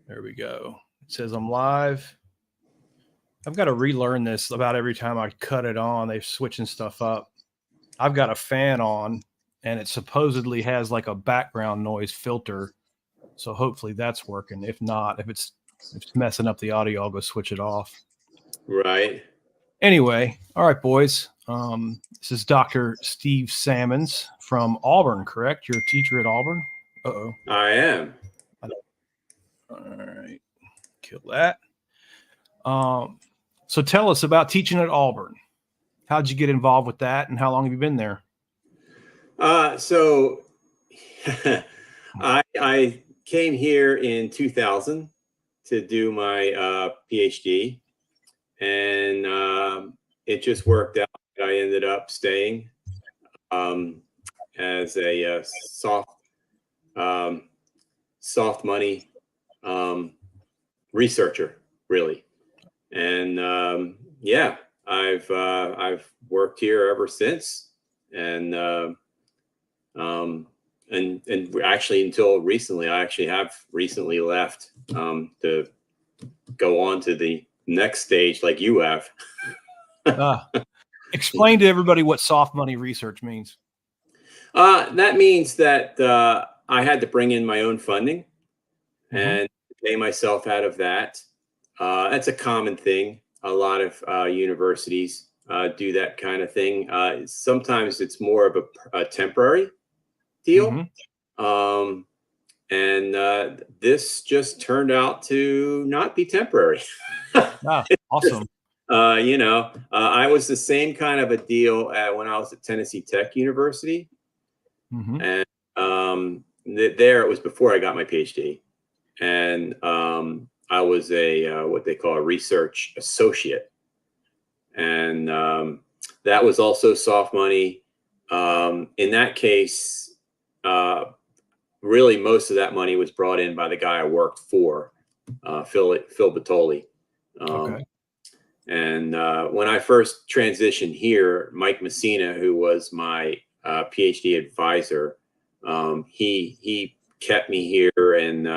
There we go. It says I'm live. I've got to relearn this about every time I cut it on. They're switching stuff up. I've got a fan on, and it supposedly has like a background noise filter. So hopefully that's working. If not, if it's messing up the audio, I'll go switch it off. Right. Anyway, all right, boys. This is Dr. Steve Sammons from Auburn, correct? You're a teacher at Auburn? Uh-oh. I am. All right. Kill that. So tell us about teaching at Auburn. How'd you get involved with that, and how long have you been there? So I came here in 2000 to do my PhD, and it just worked out. I ended up staying as a soft money researcher, really. And yeah, I've worked here ever since, and actually until recently, I actually have recently left to go on to the next stage, like you have. Explain to everybody what soft money research means. That means that I had to bring in my own funding and pay myself out of that. That's a common thing. A lot of universities do that kind of thing. Sometimes it's more of a temporary deal. And this just turned out to not be temporary. Awesome. I was the same kind of a deal when I was at Tennessee Tech University. And there it was before I got my PhD. And I was what they call a research associate. And that was also soft money. In that case, really most of that money was brought in by the guy I worked for, Phil Batoli. And when I first transitioned here, Mike Messina, who was my PhD advisor, he kept me here, and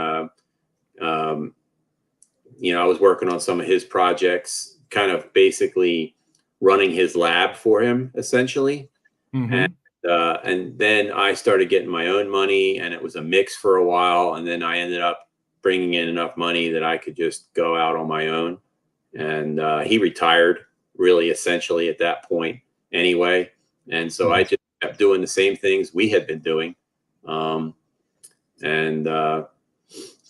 I was working on some of his projects, kind of basically running his lab for him, essentially. And then I started getting my own money, and it was a mix for a while. And then I ended up bringing in enough money that I could just go out on my own. And he retired, really, essentially at that point anyway. And so I just kept doing the same things we had been doing.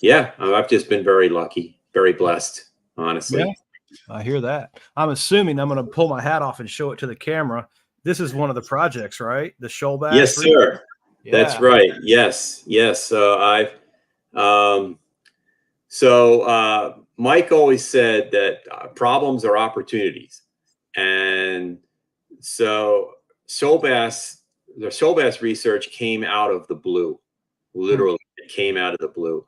Yeah, I've just been very lucky, very blessed, honestly. Yeah, I hear that. I'm assuming I'm going to pull my hat off and show it to the camera. This is one of the projects, right? The shoal bass. Yes, sir. Yeah. That's right. Yes. So Mike always said that problems are opportunities, and so the shoal bass research came out of the blue. Literally, it came out of the blue.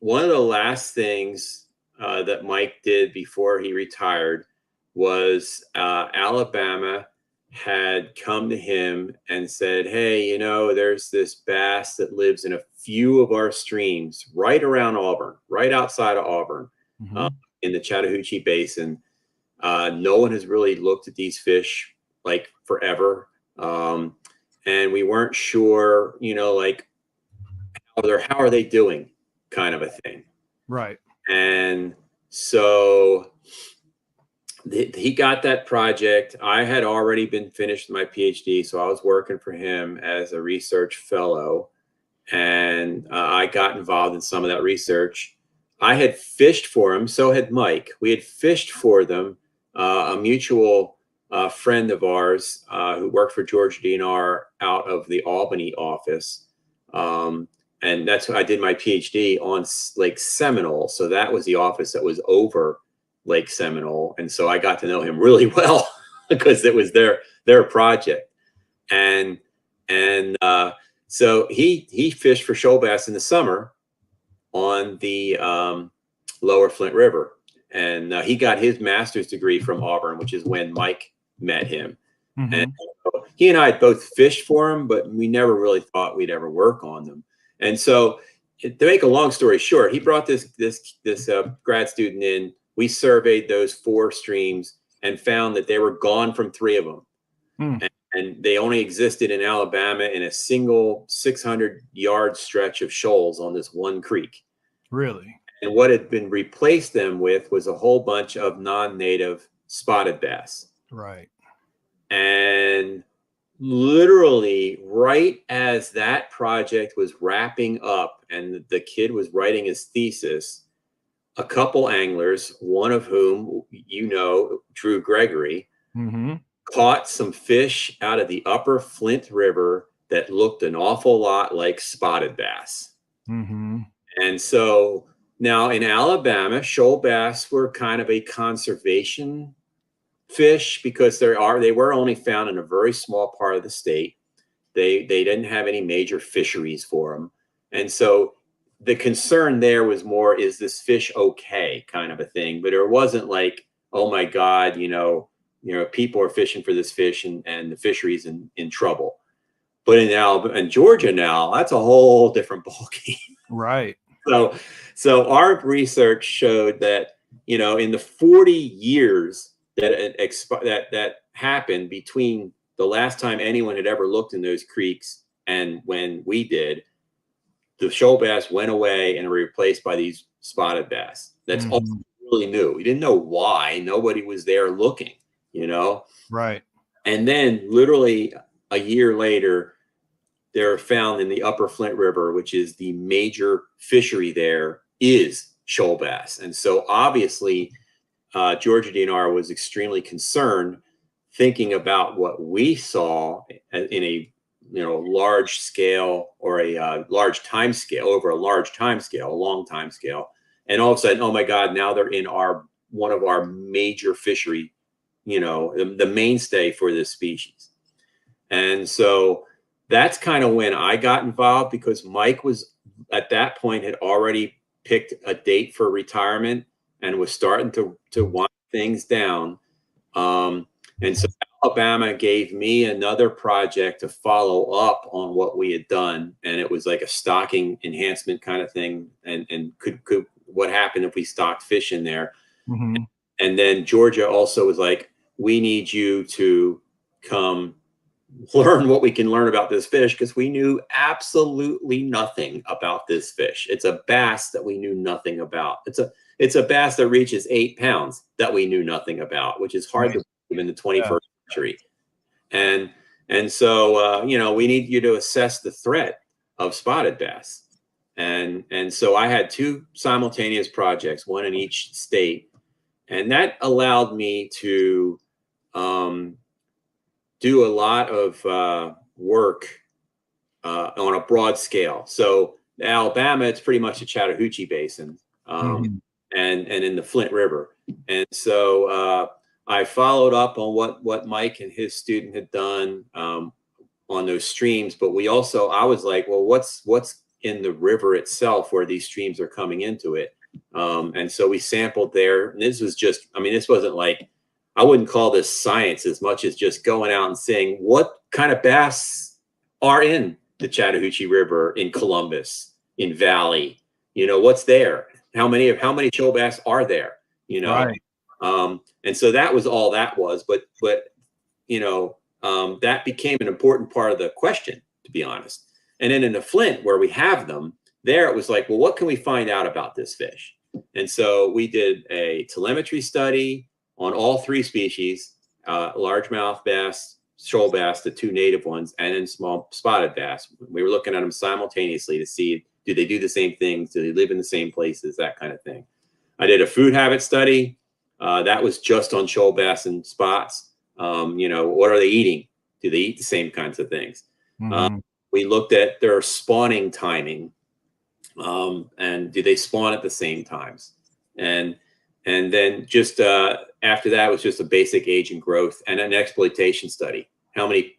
One of the last things that Mike did before he retired was Alabama had come to him and said, hey, there's this bass that lives in a few of our streams right around Auburn, right outside of Auburn, in the Chattahoochee Basin. No one has really looked at these fish like forever. And we weren't sure, like how are they doing, kind of a thing. Right. And so he got that project. I had already been finished my PhD, so I was working for him as a research fellow, and I got involved in some of that research. I had fished for him, so had Mike. We had fished for them, a mutual friend of ours who worked for George DNR out of the Albany office. And that's when I did my PhD on Lake Seminole. So that was the office that was over Lake Seminole. And so I got to know him really well because it was their project. And so he fished for shoal bass in the summer on the lower Flint River. And he got his master's degree from Auburn, which is when Mike met him. And he and I had both fished for him, but we never really thought we'd ever work on them. And so to make a long story short, he brought this grad student in. We surveyed those 4 streams and found that they were gone from 3 of them. And they only existed in Alabama in a single 600-yard stretch of shoals on this one creek. Really? And what had been replaced them with was a whole bunch of non-native spotted bass. Right. And literally right as that project was wrapping up and the kid was writing his thesis, a couple anglers, one of whom, Drew Gregory, caught some fish out of the upper Flint River that looked an awful lot like spotted bass. And so now in Alabama, shoal bass were kind of a conservation fish because they were only found in a very small part of the state. They didn't have any major fisheries for them. And so the concern there was more, is this fish okay, kind of a thing. But it wasn't like, oh my God, people are fishing for this fish and the fishery's in trouble. But in Georgia now, that's a whole different ballgame. Right. So our research showed that, in the 40 years that happened between the last time anyone had ever looked in those creeks and when we did, the shoal bass went away and were replaced by these spotted bass. That's all we really knew. We didn't know why. Nobody was there looking, Right. And then literally a year later, they're found in the upper Flint River, which is the major fishery there, is shoal bass. And so obviously Georgia DNR was extremely concerned, thinking about what we saw in a large scale or a large time scale, over a large time scale, a long time scale. And all of a sudden, oh my God, now they're in one of our major fishery, the mainstay for this species. And so that's kind of when I got involved, because Mike was at that point had already picked a date for retirement and was starting to wind things down. And so Alabama gave me another project to follow up on what we had done. And it was like a stocking enhancement kind of thing. And could what happened if we stocked fish in there? And then Georgia also was like, we need you to come learn what we can learn about this fish, because we knew absolutely nothing about this fish. It's a bass that we knew nothing about. It's a bass that reaches 8 pounds that we knew nothing about, which is hard to believe in the 21st century. And so we need you to assess the threat of spotted bass. And so I had 2 simultaneous projects, one in each state, and that allowed me to do a lot of work on a broad scale. So Alabama, it's pretty much the Chattahoochee Basin, and in the Flint River. And so I followed up on what Mike and his student had done on those streams. But I was like, well, what's in the river itself where these streams are coming into it? And so we sampled there. And this wasn't like, I wouldn't call this science as much as just going out and saying, what kind of bass are in the Chattahoochee River, in Columbus, in Valley? What's there? How many shoal bass are there? Right. And so that was all that was. But that became an important part of the question, to be honest. And then in the Flint, where we have them, there it was like, well, what can we find out about this fish? And so we did a telemetry study on all 3 species, largemouth bass, shoal bass, the 2 native ones, and then small spotted bass. We were looking at them simultaneously to see, do they do the same things? Do they live in the same places? That kind of thing. I did a food habit study. That was just on shoal bass and spots. What are they eating? Do they eat the same kinds of things? We looked at their spawning timing. And do they spawn at the same times? And then just after that was just a basic age and growth and an exploitation study. How many,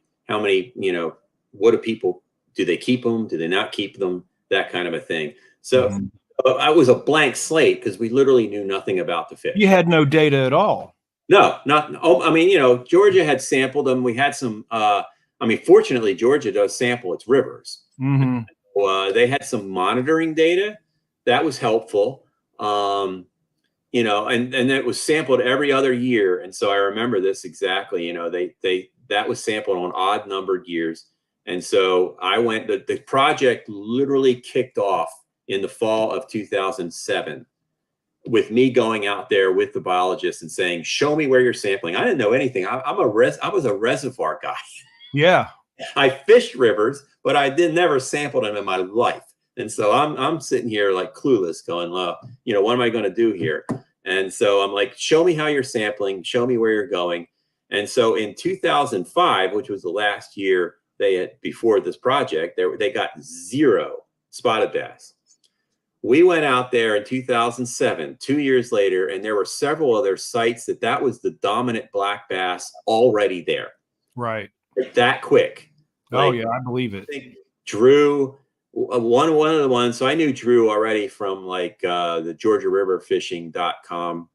what do they keep them? Do they not keep them? That kind of a thing. So I was a blank slate because we literally knew nothing about the fish. You had no data at all. No, Georgia had sampled them. We had some, fortunately, Georgia does sample its rivers. they had some monitoring data that was helpful. You know, and it was sampled every other year. And so I remember this exactly. You know, that was sampled on odd numbered years. And so I went, the project literally kicked off in the fall of 2007 with me going out there with the biologist and saying, show me where you're sampling. I didn't know anything. I was a reservoir guy. Yeah. I fished rivers, but I never sampled them in my life. And so I'm sitting here like clueless going, you know, what am I going to do here? And so I'm like, show me how you're sampling, show me where you're going. And so in 2005, which was the last year they had before this project, they got 0 spotted bass. We went out there in 2007, 2 years later, and there were several other sites that was the dominant black bass already there. Right. That quick. Oh, yeah, I believe it. I think Drew, one of the ones, so I knew Drew already from like the Georgia River Fishing.com,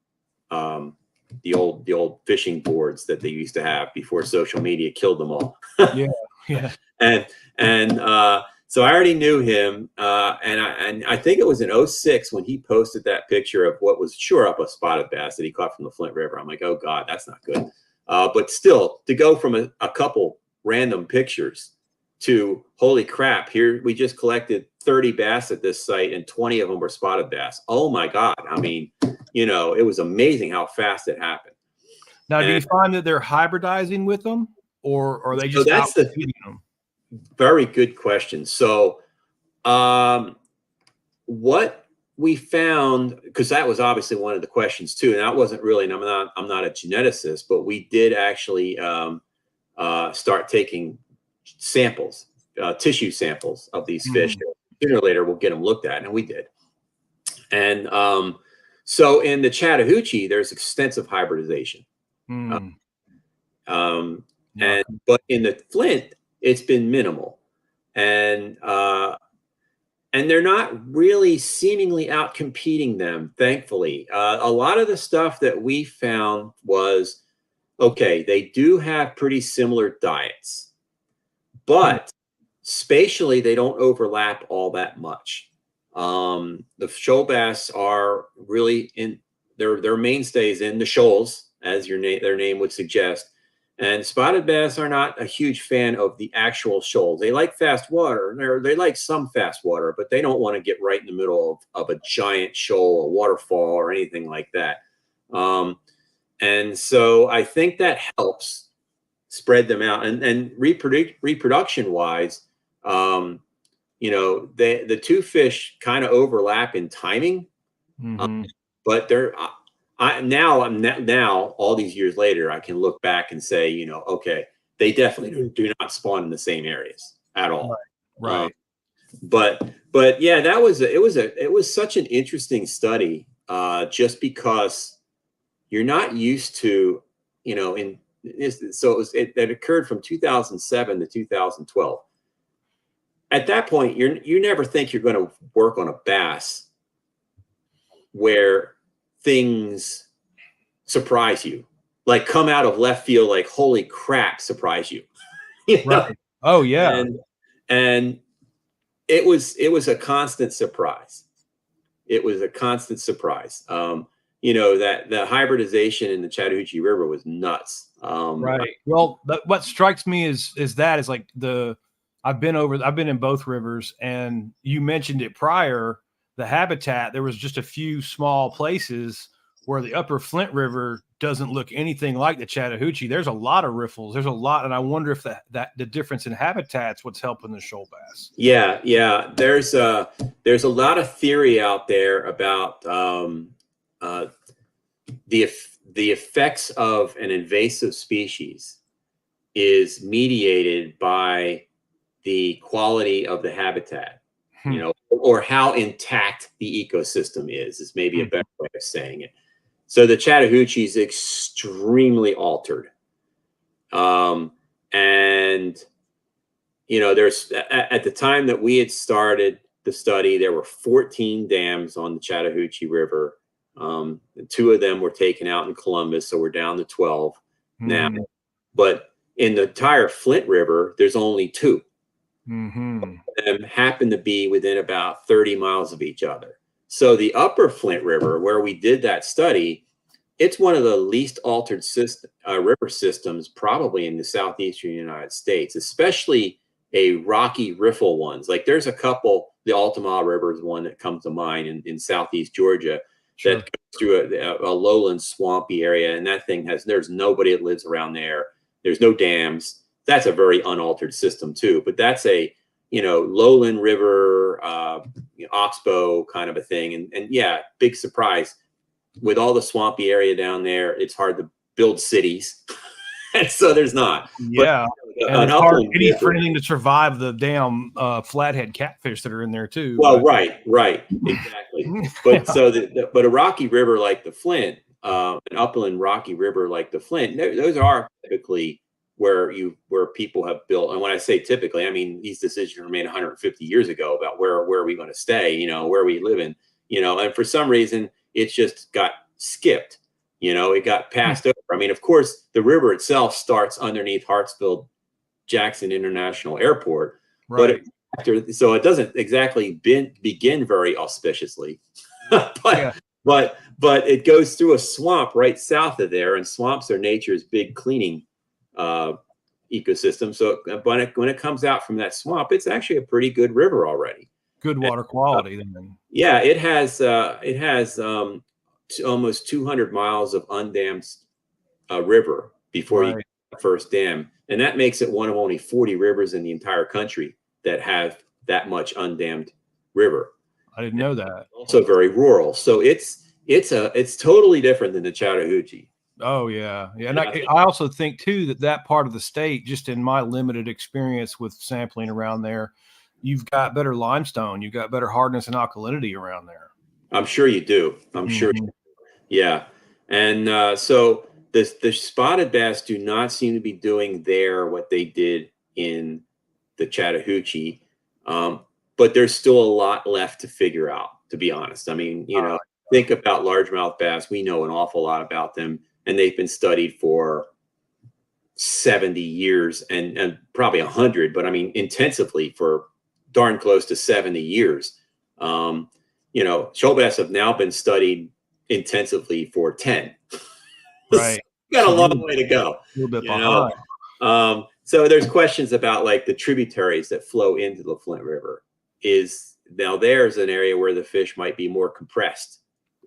the old fishing boards that they used to have before social media killed them all. Yeah, yeah. And so I already knew him, and I think it was in 06 when he posted that picture of what was sure up a spotted bass that he caught from the Flint River. I'm like, oh God, that's not good. But still, to go from a couple random pictures to holy crap, here we just collected 30 bass at this site and 20 of them were spotted bass. Oh my God. I mean, you know, it was amazing how fast it happened. Now, do you find that they're hybridizing with them or are they just that's outcompeting them? Very good question. So what we found, because that was obviously one of the questions too, and that wasn't really, and I'm not a geneticist, but we did actually start taking samples, tissue samples of these fish. Sooner or later, we'll get them looked at, and we did. And so in the Chattahoochee, there's extensive hybridization. But in the Flint, it's been minimal. And they're not really seemingly out competing them, thankfully. A lot of the stuff that we found was, okay, they do have pretty similar diets, but spatially, they don't overlap all that much. The shoal bass are really in their mainstays in the shoals, as their name would suggest. And spotted bass are not a huge fan of the actual shoals. They like fast water. They like some fast water, but they don't want to get right in the middle of a giant shoal, a waterfall, or anything like that. And so I think that helps spread them out. And reproduction wise, you know, the two fish kind of overlap in timing, but they're. Now all these years later, I can look back and say, you know, okay, they definitely do not spawn in the same areas at all. Right. But yeah, it was such an interesting study, just because you're not used to, you know, it occurred from 2007 to 2012. At that point, you never think you're going to work on a bass where things surprise you, like come out of left field, like holy crap, surprise you. You know? Right. Oh yeah. And it was a constant surprise. It was a constant surprise. You know, that the hybridization in the Chattahoochee River was nuts. Right. Well, what strikes me is like I've been in both rivers, and you mentioned it prior. The habitat, there was just a few small places where the upper Flint River doesn't look anything like the Chattahoochee. There's a lot of riffles. There's a lot. And I wonder if that the difference in habitat's what's helping the shoal bass. Yeah. Yeah. There's a lot of theory out there about the effects of an invasive species is mediated by the quality of the habitat. You know, or how intact the ecosystem is maybe a better way of saying it. So the Chattahoochee is extremely altered. And, you know, there's at the time that we had started the study, there were 14 dams on the Chattahoochee River. 2 of them were taken out in Columbus, so we're down to 12 now. But in the entire Flint River, there's only 2. Mm-hmm. And happen to be within about 30 miles of each other. So the upper Flint River, where we did that study, it's one of the least altered river systems probably in the southeastern United States, especially a rocky riffle ones. Like there's a couple, the Altamaha River is one that comes to mind in southeast Georgia, Sure. that goes through a lowland swampy area. And that thing there's nobody that lives around there. There's no dams. That's a very unaltered system too. But that's a, lowland river, oxbow kind of a thing. And yeah, big surprise. With all the swampy area down there, it's hard to build cities. And so there's not. Yeah. But and it's hard for anything to survive the damn flathead catfish that are in there too. Well, right, exactly. But but a rocky river like the Flint, an upland rocky river like the Flint, those are typically where people have built. And when I say typically, I mean these decisions were made 150 years ago about where are we going to stay, where we live in, and for some reason it's just got skipped. It got passed over. I mean, of course, the river itself starts underneath Hartsfield-Jackson International Airport, right. So it doesn't exactly begin very auspiciously, but it goes through a swamp right south of there, and swamps are nature's big cleaning ecosystem. So when it comes out from that swamp, it's actually a pretty good river already. Good water quality. Then. Yeah, it has almost 200 miles of undammed river before you get the first dam, and that makes it one of only 40 rivers in the entire country that have that much undammed river. I didn't know that. Also very rural, so it's totally different than the Chattahoochee. Oh yeah. And I also think too that part of the state, just in my limited experience with sampling around there, you've got better limestone, you've got better hardness and alkalinity around there. I'm sure you do. I'm sure. Yeah. And so the spotted bass do not seem to be doing there what they did in the Chattahoochee. But there's still a lot left to figure out, to be honest. I mean, think about largemouth bass. We know an awful lot about them, and they've been studied for 70 years and probably 100, but I mean, intensively for darn close to 70 years. Shoal bass have now been studied intensively for 10. Right. Got a long way to go. A little bit behind. So there's questions about like the tributaries that flow into the Flint River. There's an area where the fish might be more compressed.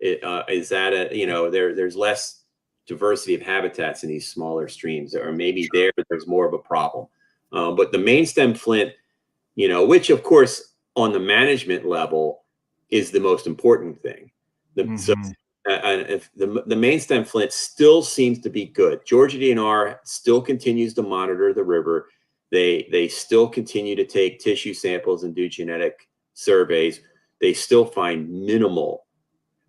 Is that there's less diversity of habitats in these smaller streams, or maybe there's more of a problem. But the main stem Flint, which of course on the management level is the most important thing. If the main stem Flint still seems to be good. Georgia DNR still continues to monitor the river. They still continue to take tissue samples and do genetic surveys. They still find minimal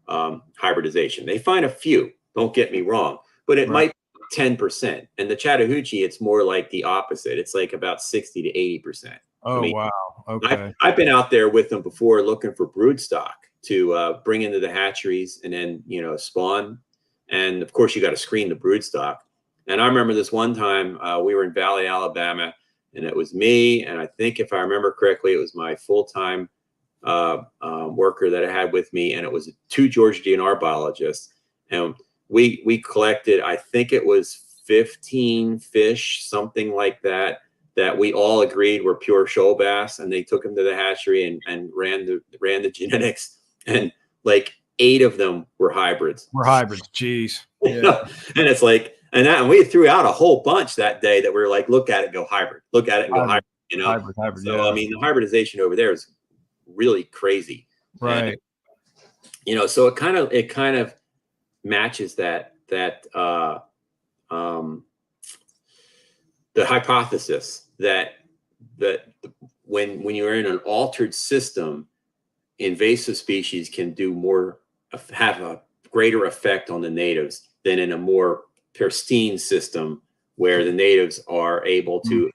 hybridization. They find a few, don't get me wrong, but it might be 10%. And the Chattahoochee, it's more like the opposite. It's like about 60 to 80%. Oh, wow. Okay. I've been out there with them before looking for broodstock to bring into the hatcheries and then, spawn. And of course, you got to screen the broodstock. And I remember this one time we were in Valley, Alabama, and it was me. And I think if I remember correctly, it was my full-time worker that I had with me. And it was 2 Georgia DNR biologists. And we collected, I think it was 15 fish, something like that we all agreed were pure shoal bass. And they took them to the hatchery and ran the genetics. And like 8 of them were hybrids. Jeez. Yeah. And it's like, and we threw out a whole bunch that day that we were like, look at it, go hybrid. Look at it and go hybrid. Hybrid. So, I mean, the hybridization over there is really crazy. Right. And, so it kind of matches that the hypothesis that when you're in an altered system, invasive species can have a greater effect on the natives than in a more pristine system where the natives are able to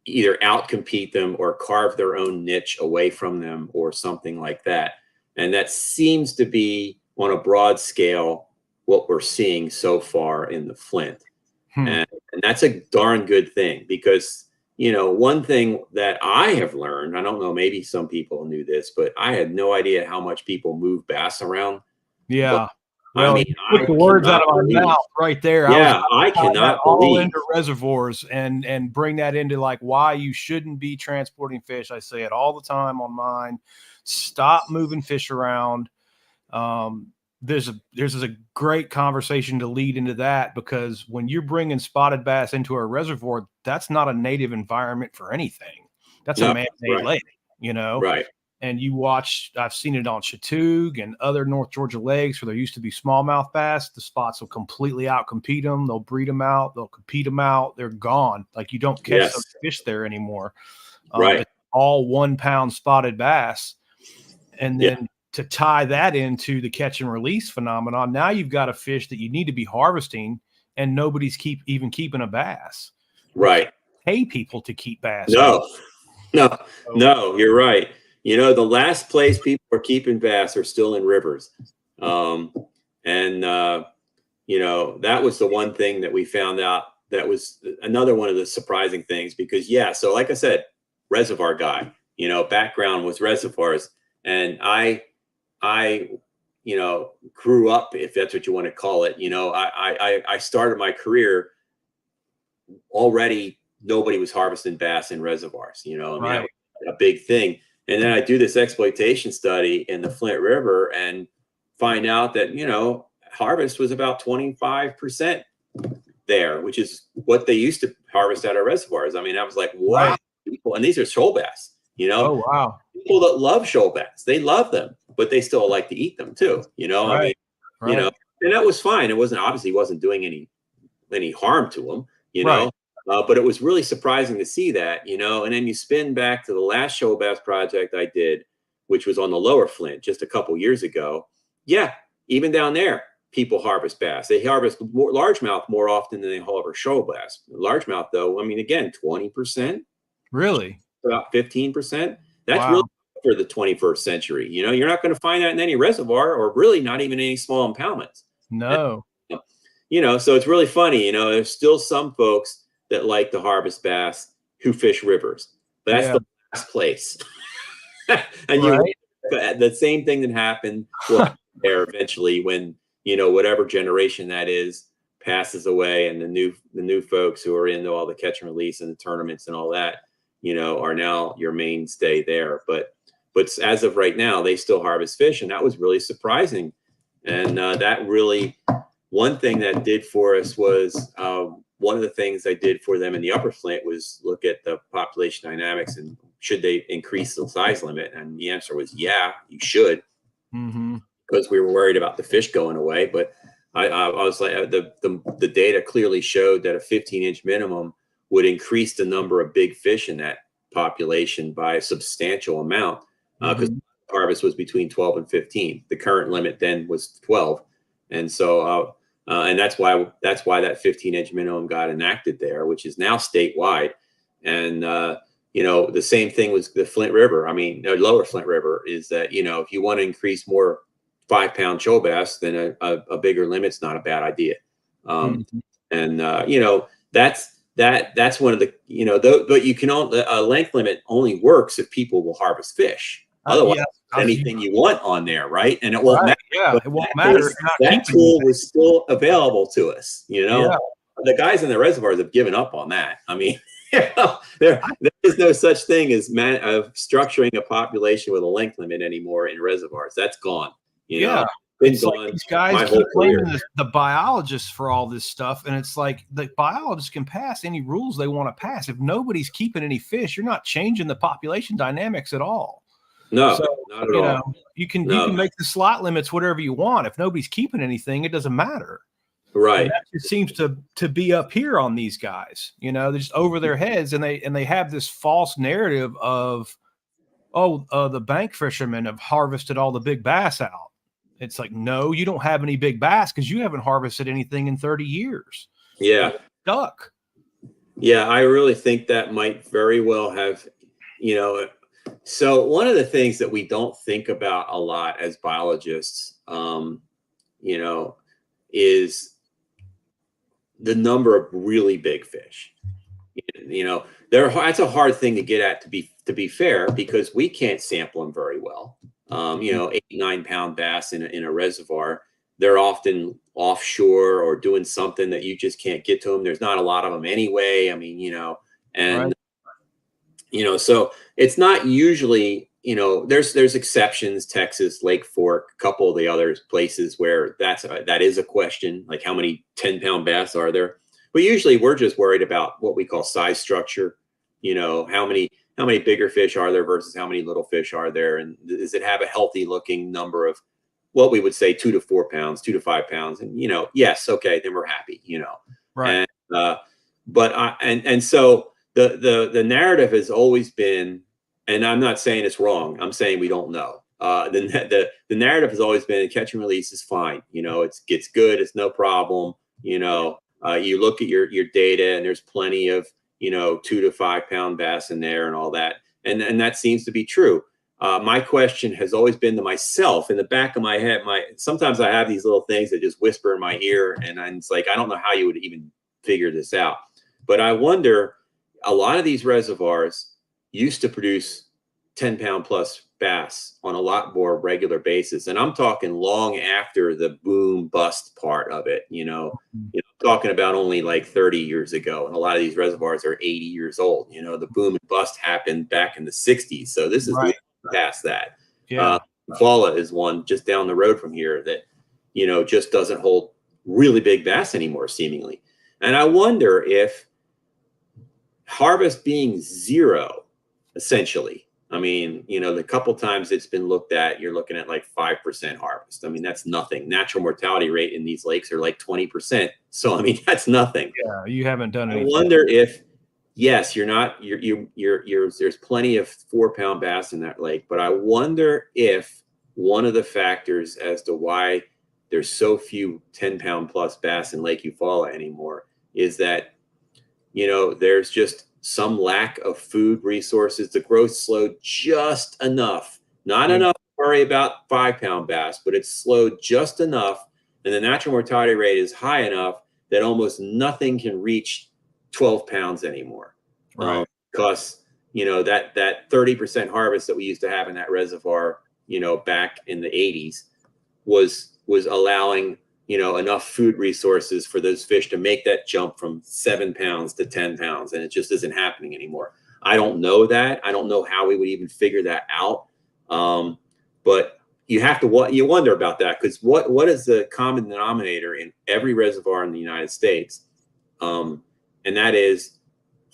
either outcompete them or carve their own niche away from them or something like that. And that seems to be on a broad scale what we're seeing so far in the Flint. And that's a darn good thing because, one thing that I have learned, I don't know, maybe some people knew this, but I had no idea how much people move bass around. Yeah. But, Well, I mean, you took the words out of my mouth right there. I was yeah, I tie that cannot all believe. into reservoirs and bring that into like why you shouldn't be transporting fish. I say it all the time on mine. Stop moving fish around. There's a great conversation to lead into that, because when you're bringing spotted bass into a reservoir, that's not a native environment for anything. That's a No, man-made right, lake, right. and you watch, I've seen it on Chattooga and other North Georgia lakes where there used to be smallmouth bass. The spots will completely outcompete them. They'll breed them out. They'll compete them out. They're gone. Like, you don't catch Yes, those fish there anymore. right. It's all 1 pound spotted bass. And Yeah, then to tie that into the catch and release phenomenon, now you've got a fish that you need to be harvesting, and nobody's keeping a bass. right. Pay people to keep bass anymore. No, no, So, no, you're right. The last place people are keeping bass are still in rivers. And that was the one thing that we found out, that was another one of the surprising things, because so like I said, reservoir guy, background was reservoirs. And I grew up, if that's what you want to call it. I started my career already, nobody was harvesting bass in reservoirs, I mean, that right. was a big thing. And then I do this exploitation study in the Flint River and find out that, harvest was about 25% there, which is what they used to harvest out of reservoirs. I mean, I was like, wow, Right. people, and these are shoal bass, Oh, wow. people that love shoal bass, they love them, but they still like to eat them too. I Right. mean, Right. and that was fine. It wasn't doing any harm to them, Right. but it was really surprising to see that, and then you spin back to the last shoal bass project I did, which was on the lower Flint just a couple years ago. Yeah. Even down there, people harvest bass. They harvest largemouth more often than they harvest shoal bass. Largemouth, though, I mean, again, 20%, Really? about 15%. That's really Wow. for the 21st century. You're not going to find that in any reservoir, or really not even any small impoundments. No. And, so it's really funny. There's still some folks that like to harvest bass who fish rivers, but that's Yeah. the last place. And Right. the same thing that happened there eventually when whatever generation that is passes away, and the new folks who are into all the catch and release and the tournaments and all that are now your mainstay there. But as of right now, they still harvest fish, and that was really surprising. And that really, one thing that did for us was, one of the things I did for them in the upper Flint was look at the population dynamics and should they increase the size limit? And the answer was, yeah, you should, because we were worried about the fish going away. But I was like, the data clearly showed that a 15-inch minimum would increase the number of big fish in that population by a substantial amount, because harvest was between 12 and 15. The current limit then was 12. And so, and that's why that 15-inch minimum got enacted there, which is now statewide. And, the same thing was the Flint River. I mean, lower Flint River is that, if you want to increase more 5-pound shoal bass, then a bigger limit's not a bad idea. And, that's one of the, but you can a length limit only works if people will harvest fish. Otherwise, Yeah. anything you want on there, right? And it won't Right. matter. Yeah. But It won't that matter. case, that tool was still available to us. Yeah. The guys in the reservoirs have given up on that. I mean, there is no such thing as structuring a population with a length limit anymore in reservoirs. That's gone. Yeah. Been It's gone like these guys my keep whole blaming career. the biologists for all this stuff. And it's like the biologists can pass any rules they want to pass. If nobody's keeping any fish, you're not changing the population dynamics at all. No, So, not at all. you can No. make the slot limits whatever you want. If nobody's keeping anything, it doesn't matter. Right. And that just seems to be up here on these guys. They're just over their heads, and they have this false narrative of, the bank fishermen have harvested all the big bass out. It's like, no, you don't have any big bass because you haven't harvested anything in 30 years. Yeah. Duck. Yeah, I really think that might very well have, so one of the things that we don't think about a lot as biologists, is the number of really big fish. You know, that's a hard thing to get at, to be fair, because we can't sample them very well. You know, 8-9 pound bass in a reservoir, they're often offshore or doing something that you just can't get to them. There's not a lot of them anyway. I mean, you know, and Right. you know, so it's not usually, you know, there's exceptions, Texas, Lake Fork, a couple of the other places where that is a question, like how many 10-pound bass are there? But usually we're just worried about what we call size structure. You know, how many bigger fish are there versus how many little fish are there, and does it have a healthy looking number of what we would say 2 to 4 pounds, 2 to 5 pounds? And you know, yes, okay, then we're happy. You know, Right. and but and so the narrative has always been, and I'm not saying it's wrong, I'm saying we don't know. The narrative has always been catch and release is fine. You know, it's good, it's no problem. You know, you look at your data, and there's plenty of, you know, 2 to 5 pound bass in there and all that, and that seems to be true. My question has always been to myself in the back of my head. Sometimes I have these little things that just whisper in my ear, and it's like, I don't know how you would even figure this out. But I wonder, a lot of these reservoirs used to produce 10-pound plus bass on a lot more regular basis. And I'm talking long after the boom bust part of it, you know, talking about only like 30 years ago. And a lot of these reservoirs are 80 years old. You know, the boom and bust happened back in the 60s. So this is Right. past that. Yeah. Fala is one just down the road from here that, you know, just doesn't hold really big bass anymore, seemingly. And I wonder if harvest being zero, essentially, I mean, you know, the couple times it's been looked at, you're looking at like 5% harvest. I mean, that's nothing. Natural mortality rate in these lakes are like 20%. So, I mean, that's nothing. Yeah. You haven't done I anything. wonder if, yes, there's plenty of 4-pound bass in that lake, but I wonder if one of the factors as to why there's so few 10-pound plus bass in Lake Eufaula anymore is that, you know, there's just some lack of food resources. The growth slowed just enough, not enough to worry about 5-pound bass, but it's slowed just enough. And the natural mortality rate is high enough that almost nothing can reach 12 pounds anymore. Right. Because, you know, that 30% harvest that we used to have in that reservoir, you know, back in the 80s was allowing, you know, enough food resources for those fish to make that jump from 7 pounds to 10 pounds. And it just isn't happening anymore. I don't know that. I don't know how we would even figure that out. But you have to, you wonder about that, because what is the common denominator in every reservoir in the United States? And that is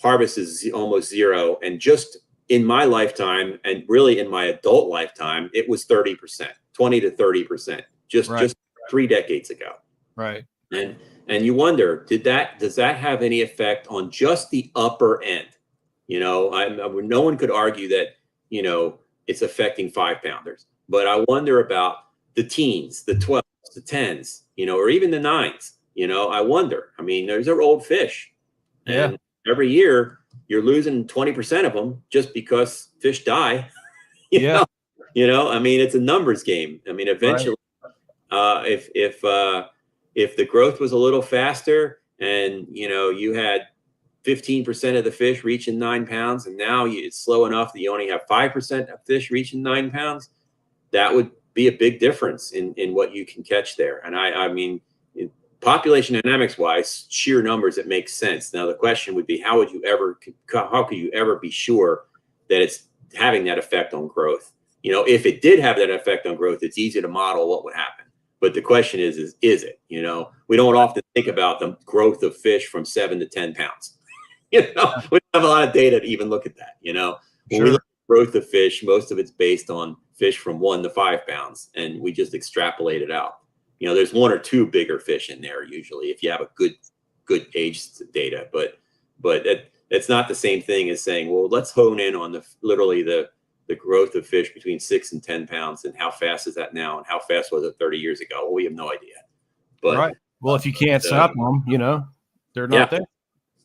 harvest is almost zero. And just in my lifetime, and really in my adult lifetime, it was 30%, 20 to 30%, just 3 decades ago. Right. And you wonder, does that have any effect on just the upper end? You know, no one could argue that, you know, it's affecting 5-pounders, but I wonder about the teens, the 12s, the 10s, you know, or even the 9s. You know, I wonder. I mean, those are old fish, and every year you're losing 20% of them just because fish die. You know, I mean, it's a numbers game. I mean, eventually, if the growth was a little faster, and you know, you had 15% of the fish reaching 9 pounds, and now it's slow enough that you only have 5% of fish reaching 9 pounds, that would be a big difference in what you can catch there. And I mean, population dynamics wise, sheer numbers, it makes sense. Now the question would be, how could you ever be sure that it's having that effect on growth? You know, if it did have that effect on growth, it's easy to model what would happen. But the question is it? You know, we don't often think about the growth of fish from 7 to 10 pounds. You know, we don't have a lot of data to even look at that. You know, when we look at growth of fish, most of it's based on fish from 1 to 5 pounds, and we just extrapolate it out. You know, there's 1 or 2 bigger fish in there usually if you have a good age data, but it's not the same thing as saying, well, let's hone in on literally the growth of fish between 6 and 10 pounds, and how fast is that now, and how fast was it 30 years ago? Well, we have no idea. But well, if you can't stop them, you know, they're not there.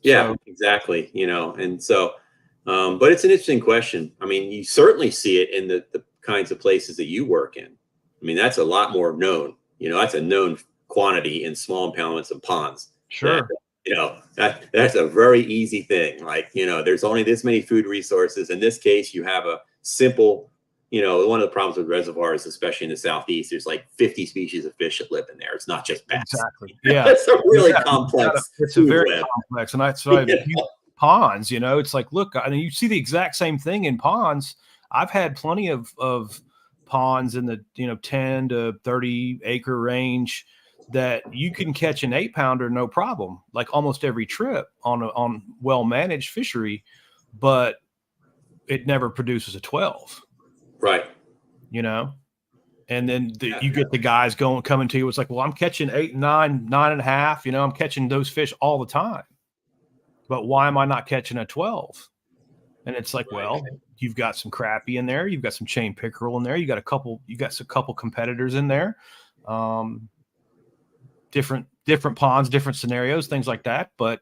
Yeah, exactly. You know, and so, but it's an interesting question. I mean, you certainly see it in the kinds of places that you work in. I mean, that's a lot more known. You know, that's a known quantity in small impoundments and ponds. Sure. That's a very easy thing. Like, there's only this many food resources. In this case, you have a simple, one of the problems with reservoirs, especially in the Southeast, there's like 50 species of fish that live in there. It's not just bass. Exactly. Yeah. It's a really complex. It's a very complex. And that's why ponds, it's like, look, I mean, you see the exact same thing in ponds. I've had plenty of ponds in the, 10 to 30 acre range that you can catch an 8-pounder, no problem, like almost every trip on well-managed fishery, but it never produces a 12. Right. And then you get the guys coming to you. It's like, well, I'm catching 8, 9, 9.5, I'm catching those fish all the time, but why am I not catching a 12? And it's like, well, you've got some crappie in there. You've got some chain pickerel in there. You got a couple competitors in there. Different ponds, different scenarios, things like that. But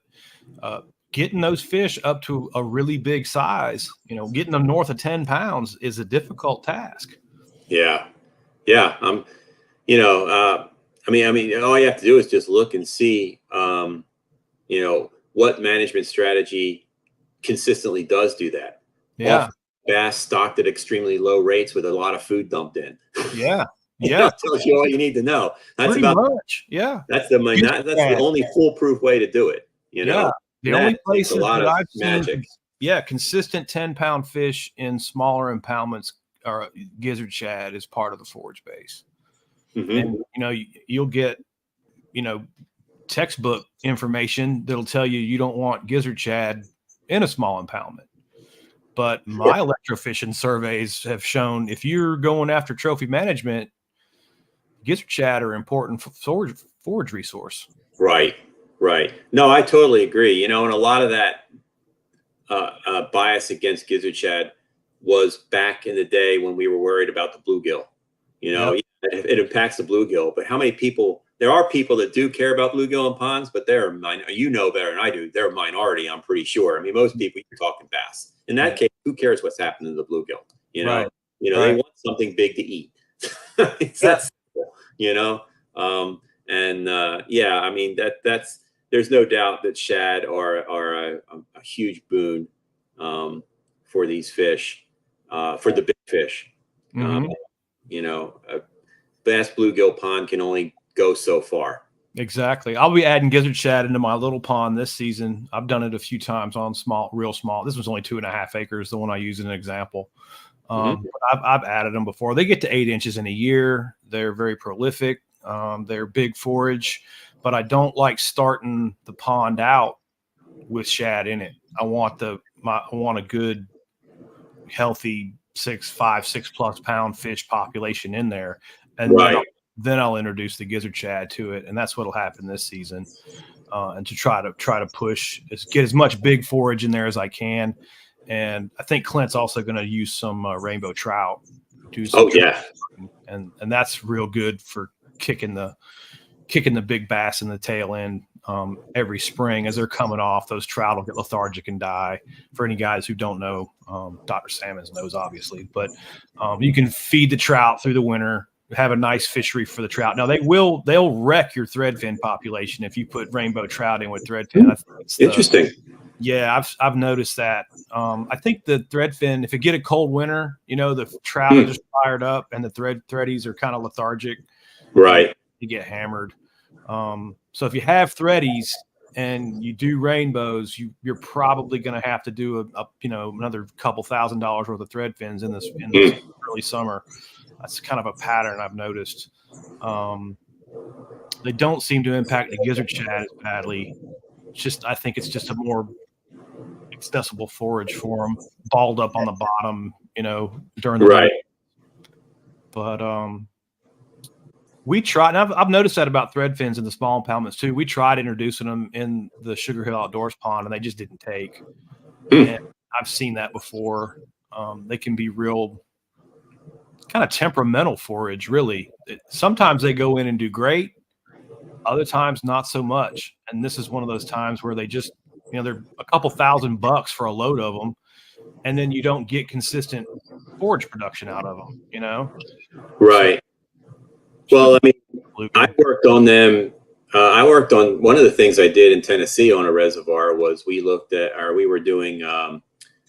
getting those fish up to a really big size, getting them north of 10 pounds is a difficult task. Yeah. I mean, all you have to do is just look and see, what management strategy consistently does do that. Yeah. Bass stocked at extremely low rates with a lot of food dumped in. Yeah. That tells you all you need to know. That's pretty much. Yeah. That's the only foolproof way to do it. Yeah. The only places that I've magic. seen, consistent 10-pound fish in smaller impoundments are gizzard shad is part of the forage base. Mm-hmm. And you'll get textbook information that'll tell you don't want gizzard shad in a small impoundment. But my electrofishing surveys have shown if you're going after trophy management, gizzard shad are important forage resource. Right. No, I totally agree. And a lot of that bias against gizzard shad was back in the day when we were worried about the bluegill. It impacts the bluegill, but how many people? There are people that do care about bluegill in ponds, but they're better than I do. They're a minority, I'm pretty sure. I mean, most people, you're talking bass. In that case, who cares what's happening to the bluegill? They want something big to eat. It's that simple, I mean, that's there's no doubt that shad are a huge boon for these fish, for the big fish. Mm-hmm. A bass bluegill pond can only go so far. Exactly. I'll be adding gizzard shad into my little pond this season. I've done it a few times on real small. This was only 2.5 acres, the one I use as an example. I've added them before. They get to 8 inches in a year. They're very prolific. They're big forage, but I don't like starting the pond out with shad in it. I want a good, healthy 6+ pound fish population in there, and then I'll introduce the gizzard shad to it, and that's what'll happen this season. And to try to push get as much big forage in there as I can. And I think Clint's also going to use some rainbow trout. And that's real good for kicking the big bass in the tail end every spring as they're coming off. Those trout will get lethargic and die. For any guys who don't know, Dr. Sammons knows obviously, but you can feed the trout through the winter, have a nice fishery for the trout. Now they'll wreck your threadfin population if you put rainbow trout in with threadfin. Interesting. Yeah, I've noticed that. I think the threadfin, if you get a cold winter, the trout are just fired up and the threadies are kind of lethargic. Right. You get hammered. So if you have threadies and you do rainbows, you're probably going to have to do another couple $1,000s worth of threadfins in this early summer. That's kind of a pattern I've noticed. They don't seem to impact the gizzard shad as badly. I think it's just a more accessible forage for them, balled up on the bottom, during the right. But we tried, and I've noticed that about threadfins in the small impoundments too. We tried introducing them in the Sugar Hill Outdoors pond, and they just didn't take. And I've seen that before. They can be real kind of temperamental forage, really. Sometimes they go in and do great. Other times, not so much. And this is one of those times where they just, they're a couple $1,000 for a load of them. And then you don't get consistent forage production out of them, Right. Well, I mean, I worked on them I worked on one of the things I did in Tennessee on a reservoir was we looked at, or we were doing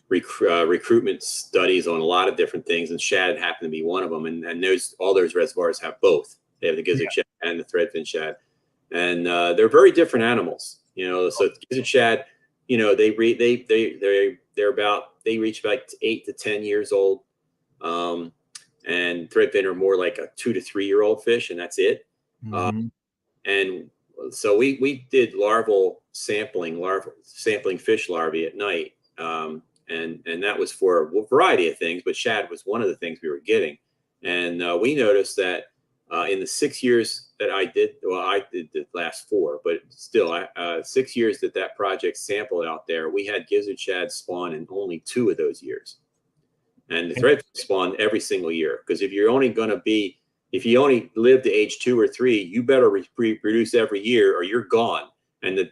recruitment studies on a lot of different things, and shad happened to be one of them. And all those reservoirs have both. They have the gizzard shad and the threadfin shad, and they're very different animals. So gizzard shad, they reach about 8 to 10 years old, and threadfin are more like a 2 to 3 year old fish, and that's it. Mm-hmm. And so we did larval sampling fish larvae at night, and that was for a variety of things, but shad was one of the things we were getting. And we noticed that in the 6 years that I did the last 4, but still, 6 years that project sampled out there, we had gizzard shad spawn in only 2 of those years. And the threadfin spawn every single year, because if you only live to age 2 or 3, you better reproduce every year or you're gone. And the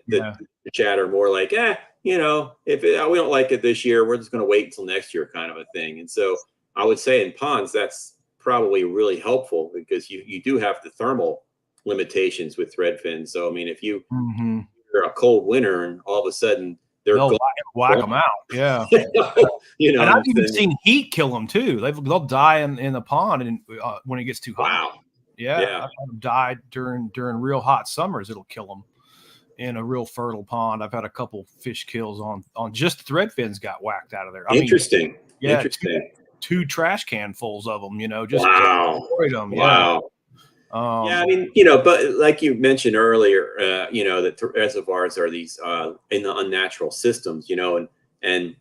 shad are more like, if we don't like it this year, we're just going to wait until next year, kind of a thing. And so I would say in ponds, that's probably really helpful, because you do have the thermal limitations with threadfin. So I mean, if you're a cold winter and all of a sudden they'll whack them out, yeah. And I've even seen heat kill them too. They'll die in the pond, and when it gets too hot. Wow. Yeah. I've had them die during real hot summers. It'll kill them in a real fertile pond. I've had a couple fish kills on just threadfins got whacked out of there. Interesting. Interesting. Two trash can fulls of them, just destroyed them. Wow. I mean, but like you mentioned earlier, that reservoirs are these in the unnatural systems, and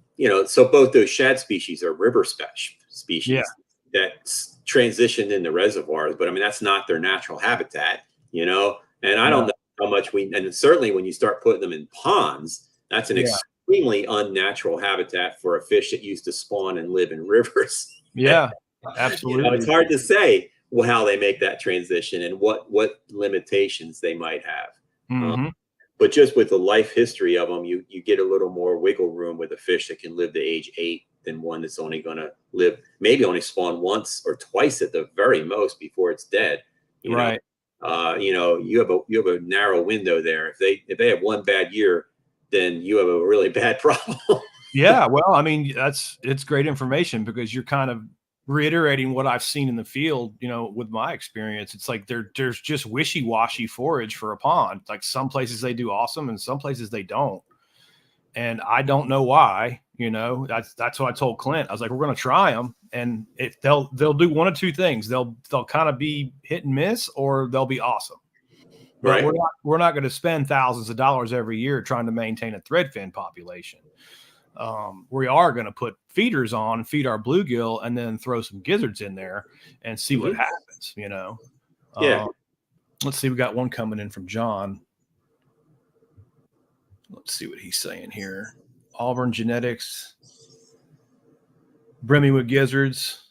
so both those shad species are river species that transitioned into reservoirs, but I mean, that's not their natural habitat, and I don't know how much and certainly when you start putting them in ponds, that's an extremely unnatural habitat for a fish that used to spawn and live in rivers. Yeah, absolutely. It's hard to say how they make that transition and what limitations they might have. But just with the life history of them, you get a little more wiggle room with a fish that can live to age 8 than one that's only going to live, maybe only spawn once or twice at the very most before it's dead. You have a narrow window there. If they have one bad year, then you have a really bad problem. Yeah, well, I mean, it's great information, because you're kind of reiterating what I've seen in the field, with my experience. It's like there's just wishy-washy forage for a pond. Like some places they do awesome and some places they don't. And I don't know why, that's what I told Clint. I was like, we're going to try them, and they'll do one of two things. They'll kind of be hit and miss, or they'll be awesome. But we're not going to spend thousands of dollars every year trying to maintain a threadfin population. We are going to put feeders on, feed our bluegill, and then throw some gizzards in there and see what happens, Let's see. We got one coming in from John. Let's see what he's saying here. Auburn genetics, brimming with gizzards,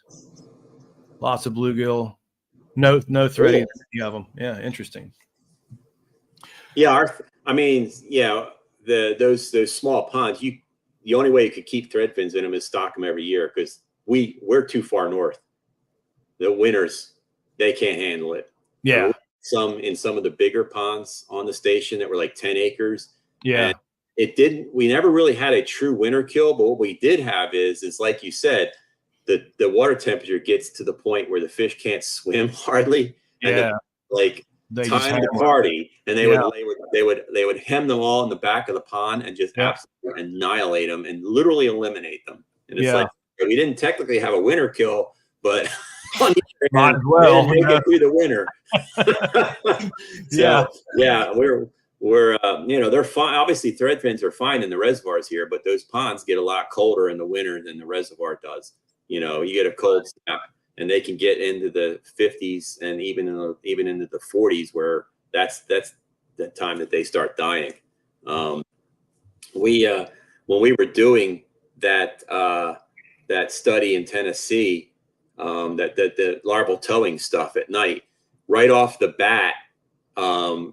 lots of bluegill, no threading any of them. Yeah, interesting. Yeah, those small ponds, the only way you could keep threadfins in them is stock them every year, because we're too far north. The winters, they can't handle it. Yeah. In some of the bigger ponds on the station that were like 10 acres. Yeah. And we never really had a true winter kill, but what we did have is like you said, the water temperature gets to the point where the fish can't swim hardly. And they time to party, and they would hem them all in the back of the pond and just absolutely annihilate them and literally eliminate them. And it's like, we didn't technically have a winter kill, but might as well make it through the winter. We're they're fine. Obviously, threadfins are fine in the reservoirs here, but those ponds get a lot colder in the winter than the reservoir does. You get a cold snap, and they can get into the 50s and even into the 40s, where that's the time that they start dying. When we were doing that study in Tennessee, that the larval towing stuff at night, right off the bat,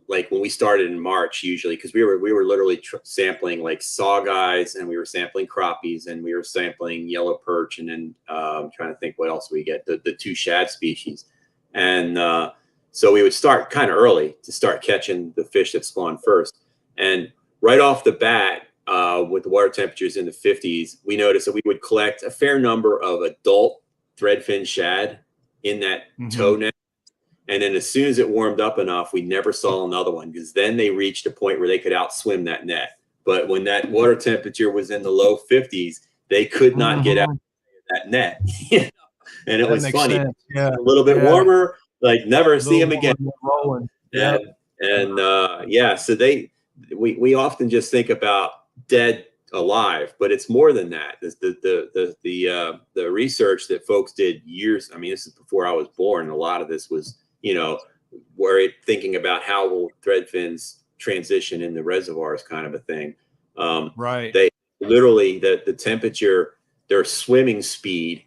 like when we started in March, usually, because we were literally sampling like sawguys, and we were sampling crappies, and we were sampling yellow perch, and then I'm trying to think what else we get, the 2 shad species. And So we would start kind of early to start catching the fish that spawn first. And right off the bat, with the water temperatures in the 50s, we noticed that we would collect a fair number of adult threadfin shad in that tow net. And then as soon as it warmed up enough, we never saw another one, because then they reached a point where they could outswim that net. But when that water temperature was in the low 50s, they could not get out of that net. And it was funny. Yeah. A little bit warmer, like never see them again. Rolling. Yeah. And so we often just think about dead alive, but it's more than that. The research that folks did years, I mean, this is before I was born. A lot of this was, we're thinking about how will threadfins transition in the reservoirs, kind of a thing. Right. They literally, the temperature, their swimming speed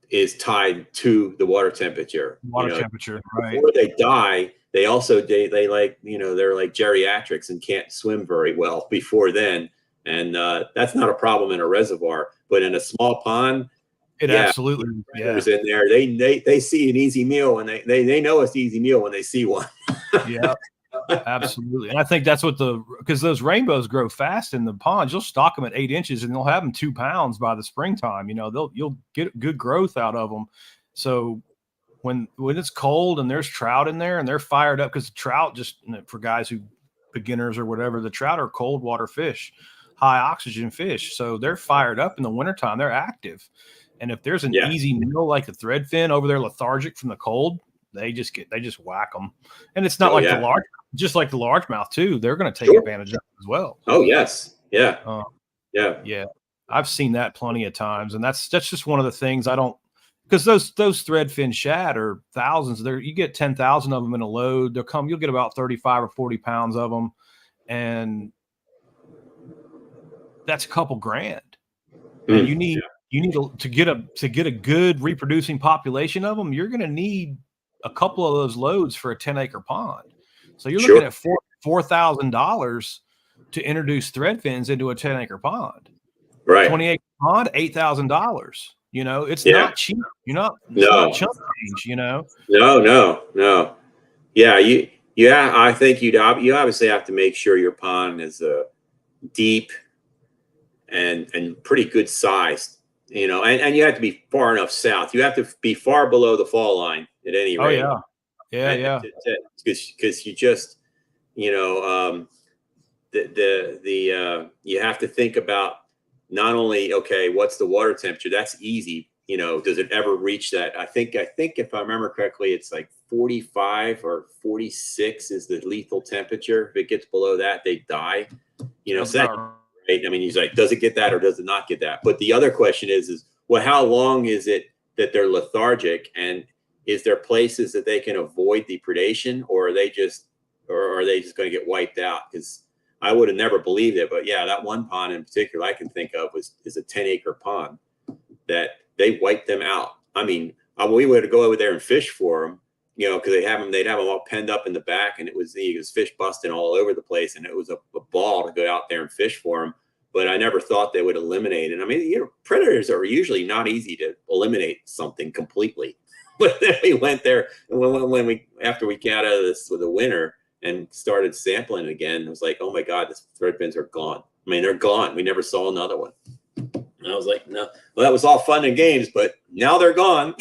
is tied to the water temperature. Temperature, right. Before they die, they also they like, they're like geriatrics and can't swim very well before then. And that's not a problem in a reservoir, but in a small pond, absolutely, in there, they see an easy meal, and they know it's easy meal when they see one. Yeah, absolutely. And I think that's what because those rainbows grow fast in the ponds. You'll stock them at 8 inches and they'll have them 2 pounds by the springtime. You'll get good growth out of them. So when it's cold and there's trout in there and they're fired up, because trout, just for guys who beginners or whatever, the trout are cold water fish, high oxygen fish. So they're fired up in the wintertime. They're active. And if there's an easy meal like the threadfin over there, lethargic from the cold, they just whack them. And it's not just like the largemouth too. They're going to take advantage of it as well. Oh yes. Yeah. Yeah. I've seen that plenty of times. And that's just one of the things I don't, because those threadfin shad are thousands. You get 10,000 of them in a load. You'll get about 35 or 40 pounds of them. And that's a couple grand. And you need to get a good reproducing population of them. You're going to need a couple of those loads for a 10-acre pond. So you're looking at $4,000 to introduce threadfins into a 10-acre pond. Right. 20-acre pond, $8,000. It's not cheap. It's not chump change. No. Yeah, I think you obviously have to make sure your pond is deep and pretty good sized. And you have to be far enough south. You have to be far below the fall line at any rate. Oh yeah. Because you just, you have to think about not only, okay, what's the water temperature? That's easy. Does it ever reach that? I think if I remember correctly, it's like 45 or 46 is the lethal temperature. If it gets below that, they die. Right? I mean, he's like, does it get that or does it not get that? But the other question is, well, how long is it that they're lethargic, and is there places that they can avoid the predation, or are they just going to get wiped out? Because I would have never believed it, but yeah, that one pond in particular I can think of is a 10-acre pond that they wiped them out. I mean, we would go over there and fish for them, because they'd have them all penned up in the back, and it was fish busting all over the place, and it was a ball to go out there and fish for them. But I never thought they would eliminate it. I mean, predators are usually not easy to eliminate something completely. But then we went there, and after we got out of this with the winter and started sampling again, it was like, oh my God, the threadfins are gone. I mean, they're gone. We never saw another one. And I was like, no, well, that was all fun and games, but now they're gone.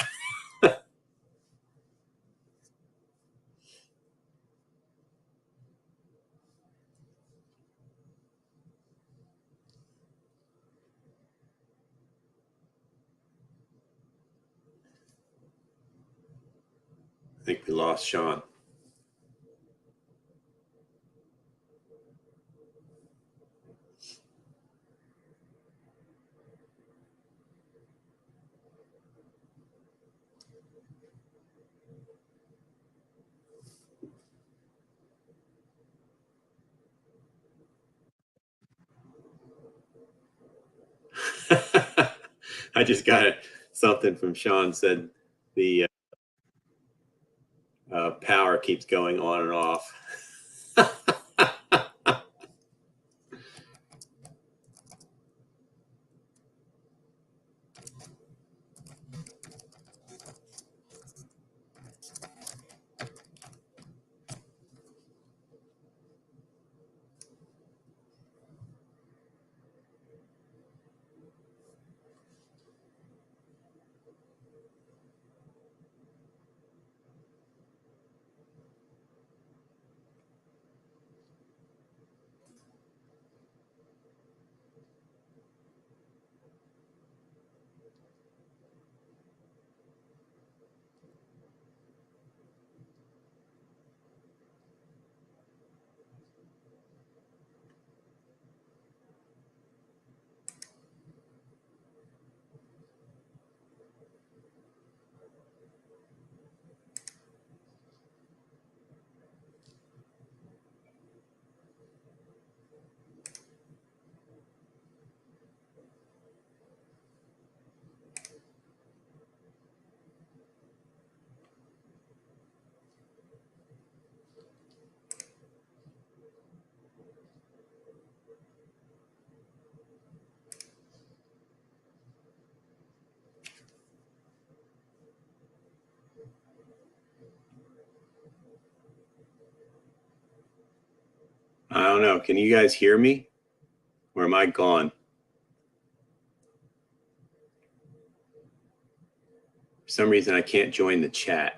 I think we lost Sean. I just got something from Sean, said the power keeps going on and off. I don't know. Can you guys hear me? Or am I gone? For some reason, I can't join the chat.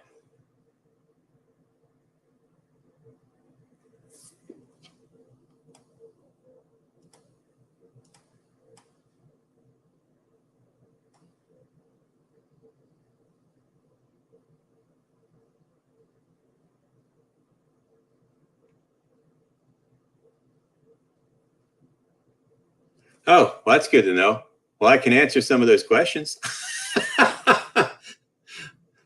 Oh, well, that's good to know. Well, I can answer some of those questions.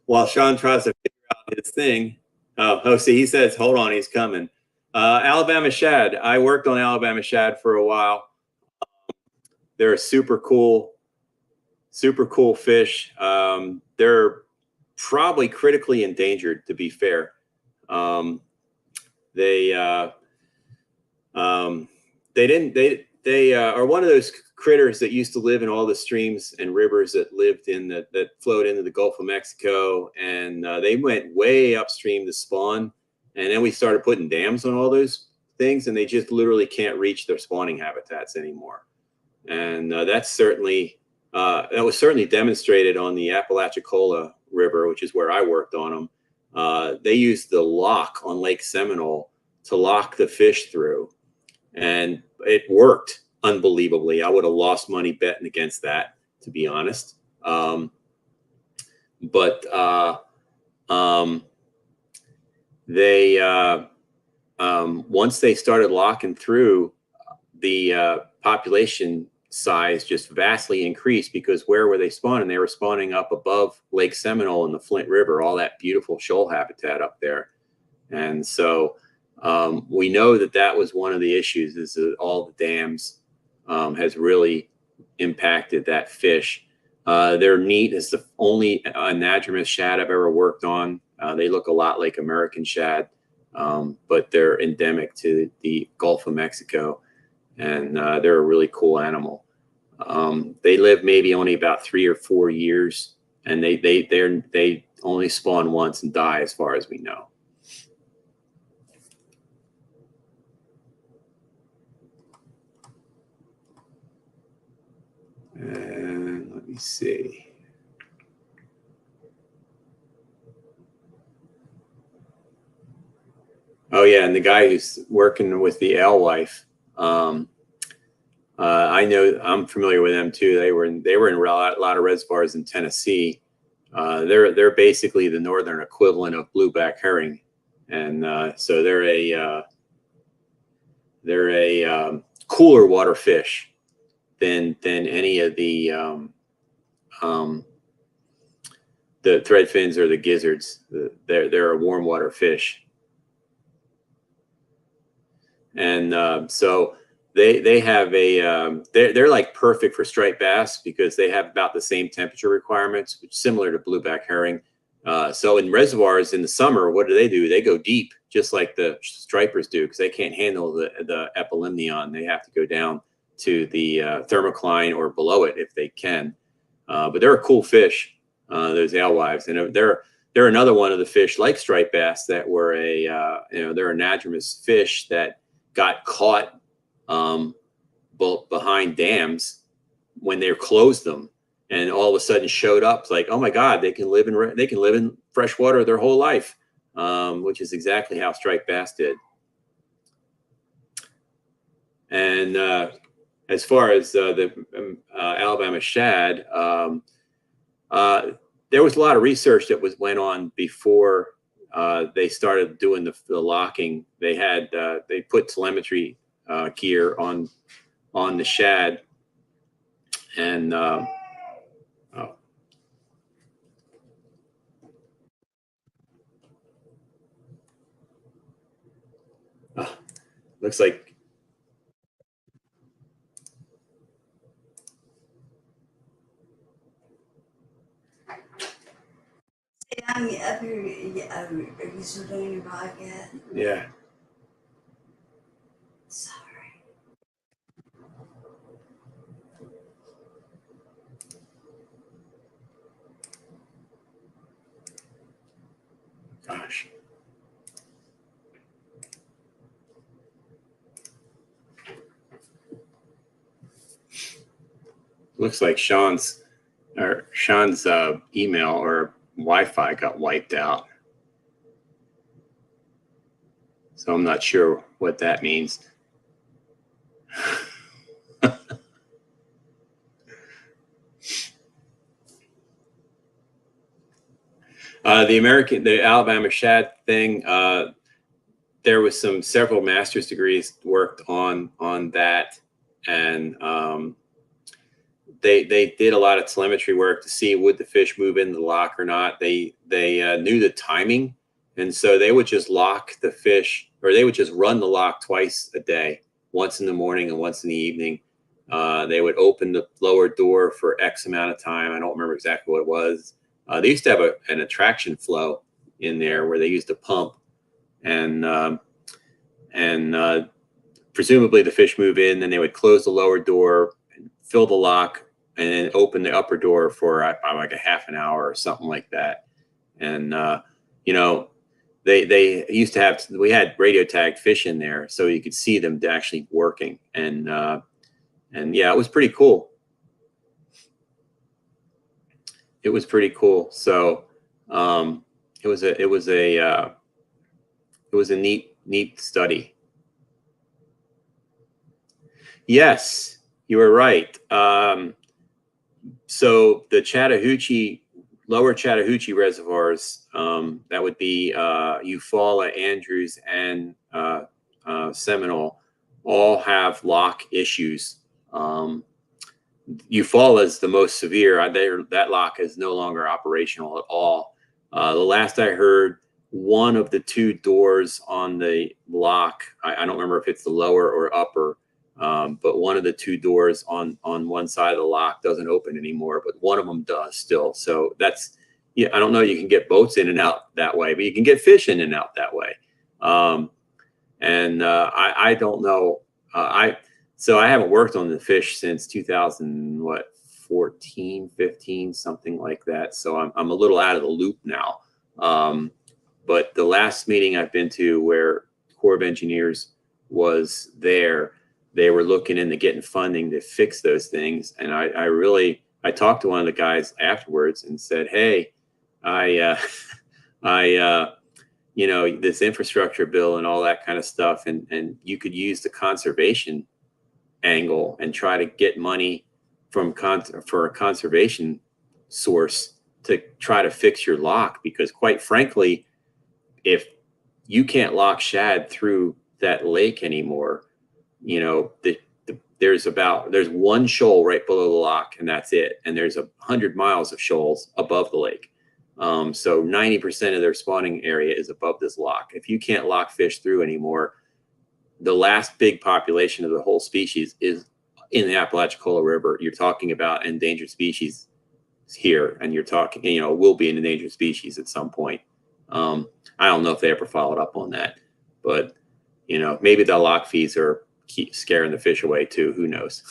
While Sean tries to figure out his thing. Oh, see, he says, hold on, he's coming. Alabama shad. I worked on Alabama shad for a while. They're a super cool fish. They're probably critically endangered, to be fair. They are one of those critters that used to live in all the streams and rivers that flowed into the Gulf of Mexico, and they went way upstream to spawn. And then we started putting dams on all those things, and they just literally can't reach their spawning habitats anymore. And that was certainly demonstrated on the Apalachicola River, which is where I worked on them. They used the lock on Lake Seminole to lock the fish through, and it worked unbelievably. I would have lost money betting against that, to be honest. Once they started locking through, the population size just vastly increased, because where were they spawning? They were spawning up above Lake Seminole and the Flint River, all that beautiful shoal habitat up there. And so we know that was one of the issues, is that all the dams has really impacted that fish. They're neat. It's the only anadromous shad I've ever worked on. They look a lot like American shad, but they're endemic to the Gulf of Mexico, and they're a really cool animal. They live maybe only about 3 or 4 years, and they only spawn once and die, as far as we know. And let me see. Oh yeah, and the guy who's working with the alewife, I know, I'm familiar with them too. They were in a lot of reservoirs in Tennessee. They're basically the northern equivalent of blueback herring, and so they're a cooler water fish than any of the threadfins or the gizzards. They're a warm water fish, and so they have they're like perfect for striped bass, because they have about the same temperature requirements, which is similar to blueback herring. So in reservoirs in the summer, what do? They go deep, just like the stripers do, because they can't handle the epilimnion. They have to go down to the thermocline or below it if they can. But they're a cool fish, those alewives, and they're another one of the fish like striped bass that were they're anadromous fish that got caught behind dams when they closed them, and all of a sudden showed up. It's like, oh my God, they can live in fresh water their whole life, which is exactly how striped bass did. And as far as the Alabama shad, there was a lot of research that went on before they started doing the locking. They put telemetry gear on the shad, and looks like Are you still doing your podcast? Yeah. Sorry. Gosh. Looks like Sean's email or Wi-Fi got wiped out. So I'm not sure what that means. The Alabama shad thing, there was several master's degrees worked on that, and they did a lot of telemetry work to see would the fish move into the lock or not. They knew the timing, and so they would just lock the fish, or they would just run the lock twice a day, once in the morning and once in the evening. They would open the lower door for X amount of time. I don't remember exactly what it was. They used to have an attraction flow in there where they used to pump, and presumably the fish move in, then they would close the lower door, fill the lock, and then open the upper door for like a half an hour or something like that. And they used to have, we had radio tagged fish in there, so you could see them actually working. And yeah, it was pretty cool. It was pretty cool. So it was a neat study. Yes, you were right. So the Chattahoochee, lower Chattahoochee reservoirs, that would be Eufaula, Andrews, and Seminole, all have lock issues. Eufaula is the most severe. That lock is no longer operational at all. The last I heard, one of the two doors on the lock, I don't remember if it's the lower or upper, but one of the two doors on one side of the lock doesn't open anymore, but one of them does still. So that's, yeah, I don't know, you can get boats in and out that way, but you can get fish in and out that way. I don't know. So I haven't worked on the fish since 2014, 15, something like that. So I'm a little out of the loop now. But the last meeting I've been to where Corps of Engineers was there, they were looking into getting funding to fix those things. And I talked to one of the guys afterwards and said, hey, this infrastructure bill and all that kind of stuff, and you could use the conservation angle and try to get money for a conservation source to try to fix your lock, because quite frankly, if you can't lock shad through that lake anymore, there's one shoal right below the lock, and that's it. And there's 100 miles of shoals above the lake. So 90% of their spawning area is above this lock. If you can't lock fish through anymore, the last big population of the whole species is in the Apalachicola River. You're talking about endangered species here, and you're talking, will be an endangered species at some point. I don't know if they ever followed up on that, but maybe the lock fees keep scaring the fish away too. Who knows?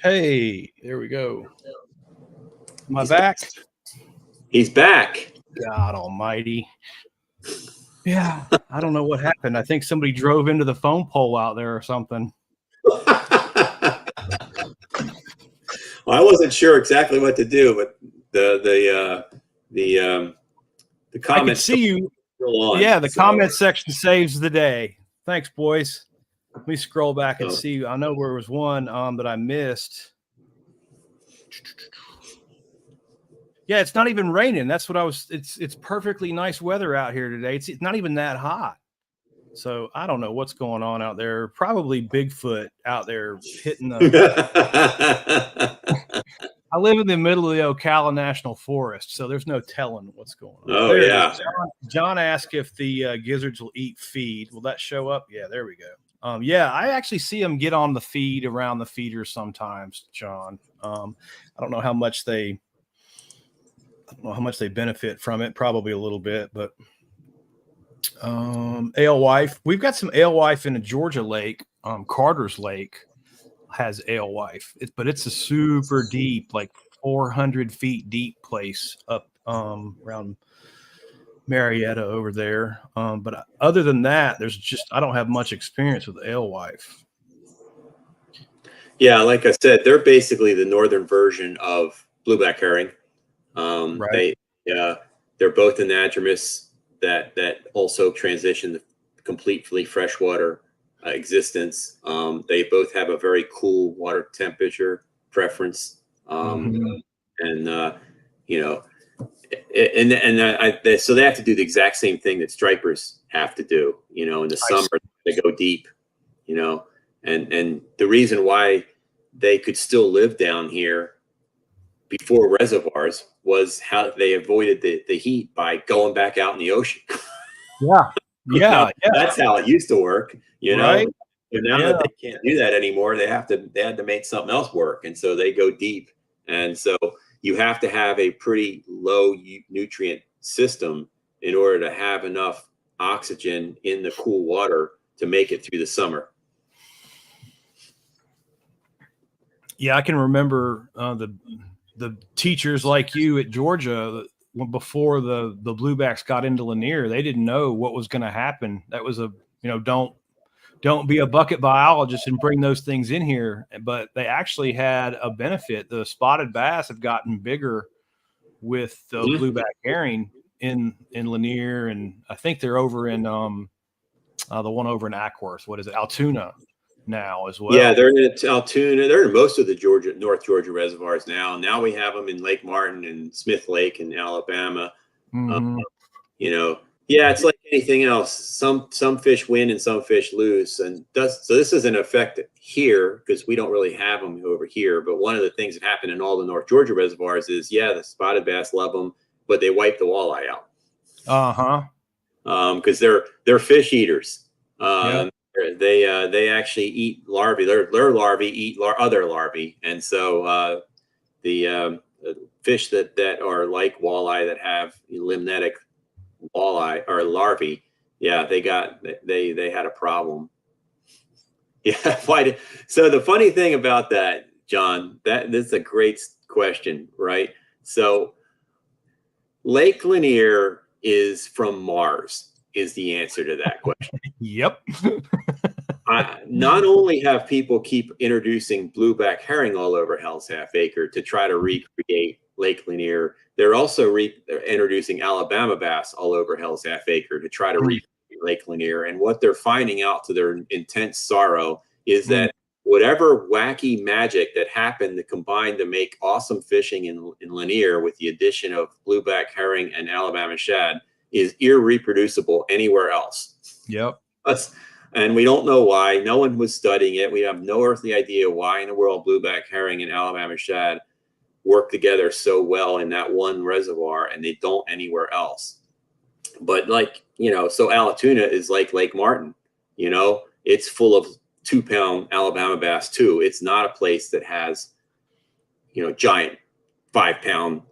Hey, there we go. Am I back? He's back. God almighty. Yeah, I don't know what happened. I think somebody drove into the phone pole out there or something. Well, I wasn't sure exactly what to do, but the comments. I can see you. Yeah, the comment section saves the day. Thanks, boys. Let me scroll back and see. I know there was one that I missed. Yeah, it's not even raining. That's what I was. It's perfectly nice weather out here today. It's not even that hot. So I don't know what's going on out there. Probably Bigfoot out there hitting the. I live in the middle of the Ocala National Forest, so there's no telling what's going on. Oh, yeah. John asked if the gizzards will eat feed. Will that show up? Yeah, there we go. Yeah, I actually see them get on the feed around the feeder sometimes, John. I don't know how much they benefit from it. Probably a little bit, but alewife. We've got some alewife in a Georgia lake. Carter's Lake has alewife, but it's a super deep, like 400 feet deep place up around Marietta over there. But other than that, I don't have much experience with alewife. Yeah, like I said, they're basically the northern version of blueback herring. Right. They're both anadromous that also transition to completely freshwater existence. They both have a very cool water temperature preference, and you know, so they have to do the exact same thing that stripers have to do. You know, in the summer they go deep. You know, and the reason why they could still live down here before reservoirs was how they avoided the heat by going back out in the ocean. Yeah. Yeah. Yeah. That's how it used to work, you know. Right. But now that they can't do that anymore, they had to make something else work. And so they go deep. And so you have to have a pretty low nutrient system in order to have enough oxygen in the cool water to make it through the summer. Yeah, I can remember the teachers like you at Georgia before the bluebacks got into Lanier. They didn't know what was going to happen. That was don't be a bucket biologist and bring those things in here. But they actually had a benefit. The spotted bass have gotten bigger with the blueback herring in Lanier, and I think they're over in the one over in Ackworth. What is it, Altoona? Now as well. Yeah, they're in Altoona. They're in most of the North Georgia reservoirs now. Now we have them in Lake Martin and Smith Lake in Alabama. You know, yeah, it's like anything else. Some fish win and some fish lose, so this is an effect here because we don't really have them over here. But one of the things that happen in all the North Georgia reservoirs is, the spotted bass love them, but they wipe the walleye out. Because they're fish eaters. They actually eat larvae. Their larvae eat other larvae, and so the fish that are like walleye that have limnetic walleye or larvae, they had a problem. Yeah, why? So the funny thing about that, John, this is a great question, right? So Lake Lanier is from Mars. Is the answer to that question. Yep. Not only have people keep introducing blueback herring all over Hell's Half Acre to try to recreate Lake Lanier, they're also introducing Alabama bass all over Hell's Half Acre to try to recreate Lake Lanier. And what they're finding out, to their intense sorrow, is that whatever wacky magic that happened to combine to make awesome fishing in Lanier with the addition of blueback herring and Alabama shad is irreproducible anywhere else. Yep. And we don't know why. No one was studying it. We have no earthly idea why in the world blueback herring and Alabama shad work together so well in that one reservoir and they don't anywhere else. But so Altoona is like Lake Martin, it's full of 2-pound Alabama bass too. It's not a place that has, giant 5-pound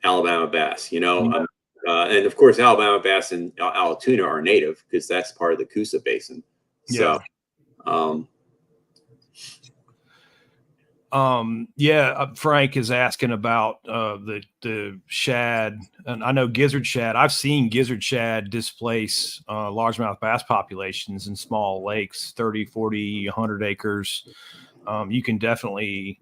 Alabama bass, and of course, Alabama bass and Altoona are native because that's part of the Coosa Basin. So, Frank is asking about the shad, and I know gizzard shad. I've seen gizzard shad displace largemouth bass populations in small lakes, 30, 40, 100 acres. You can definitely.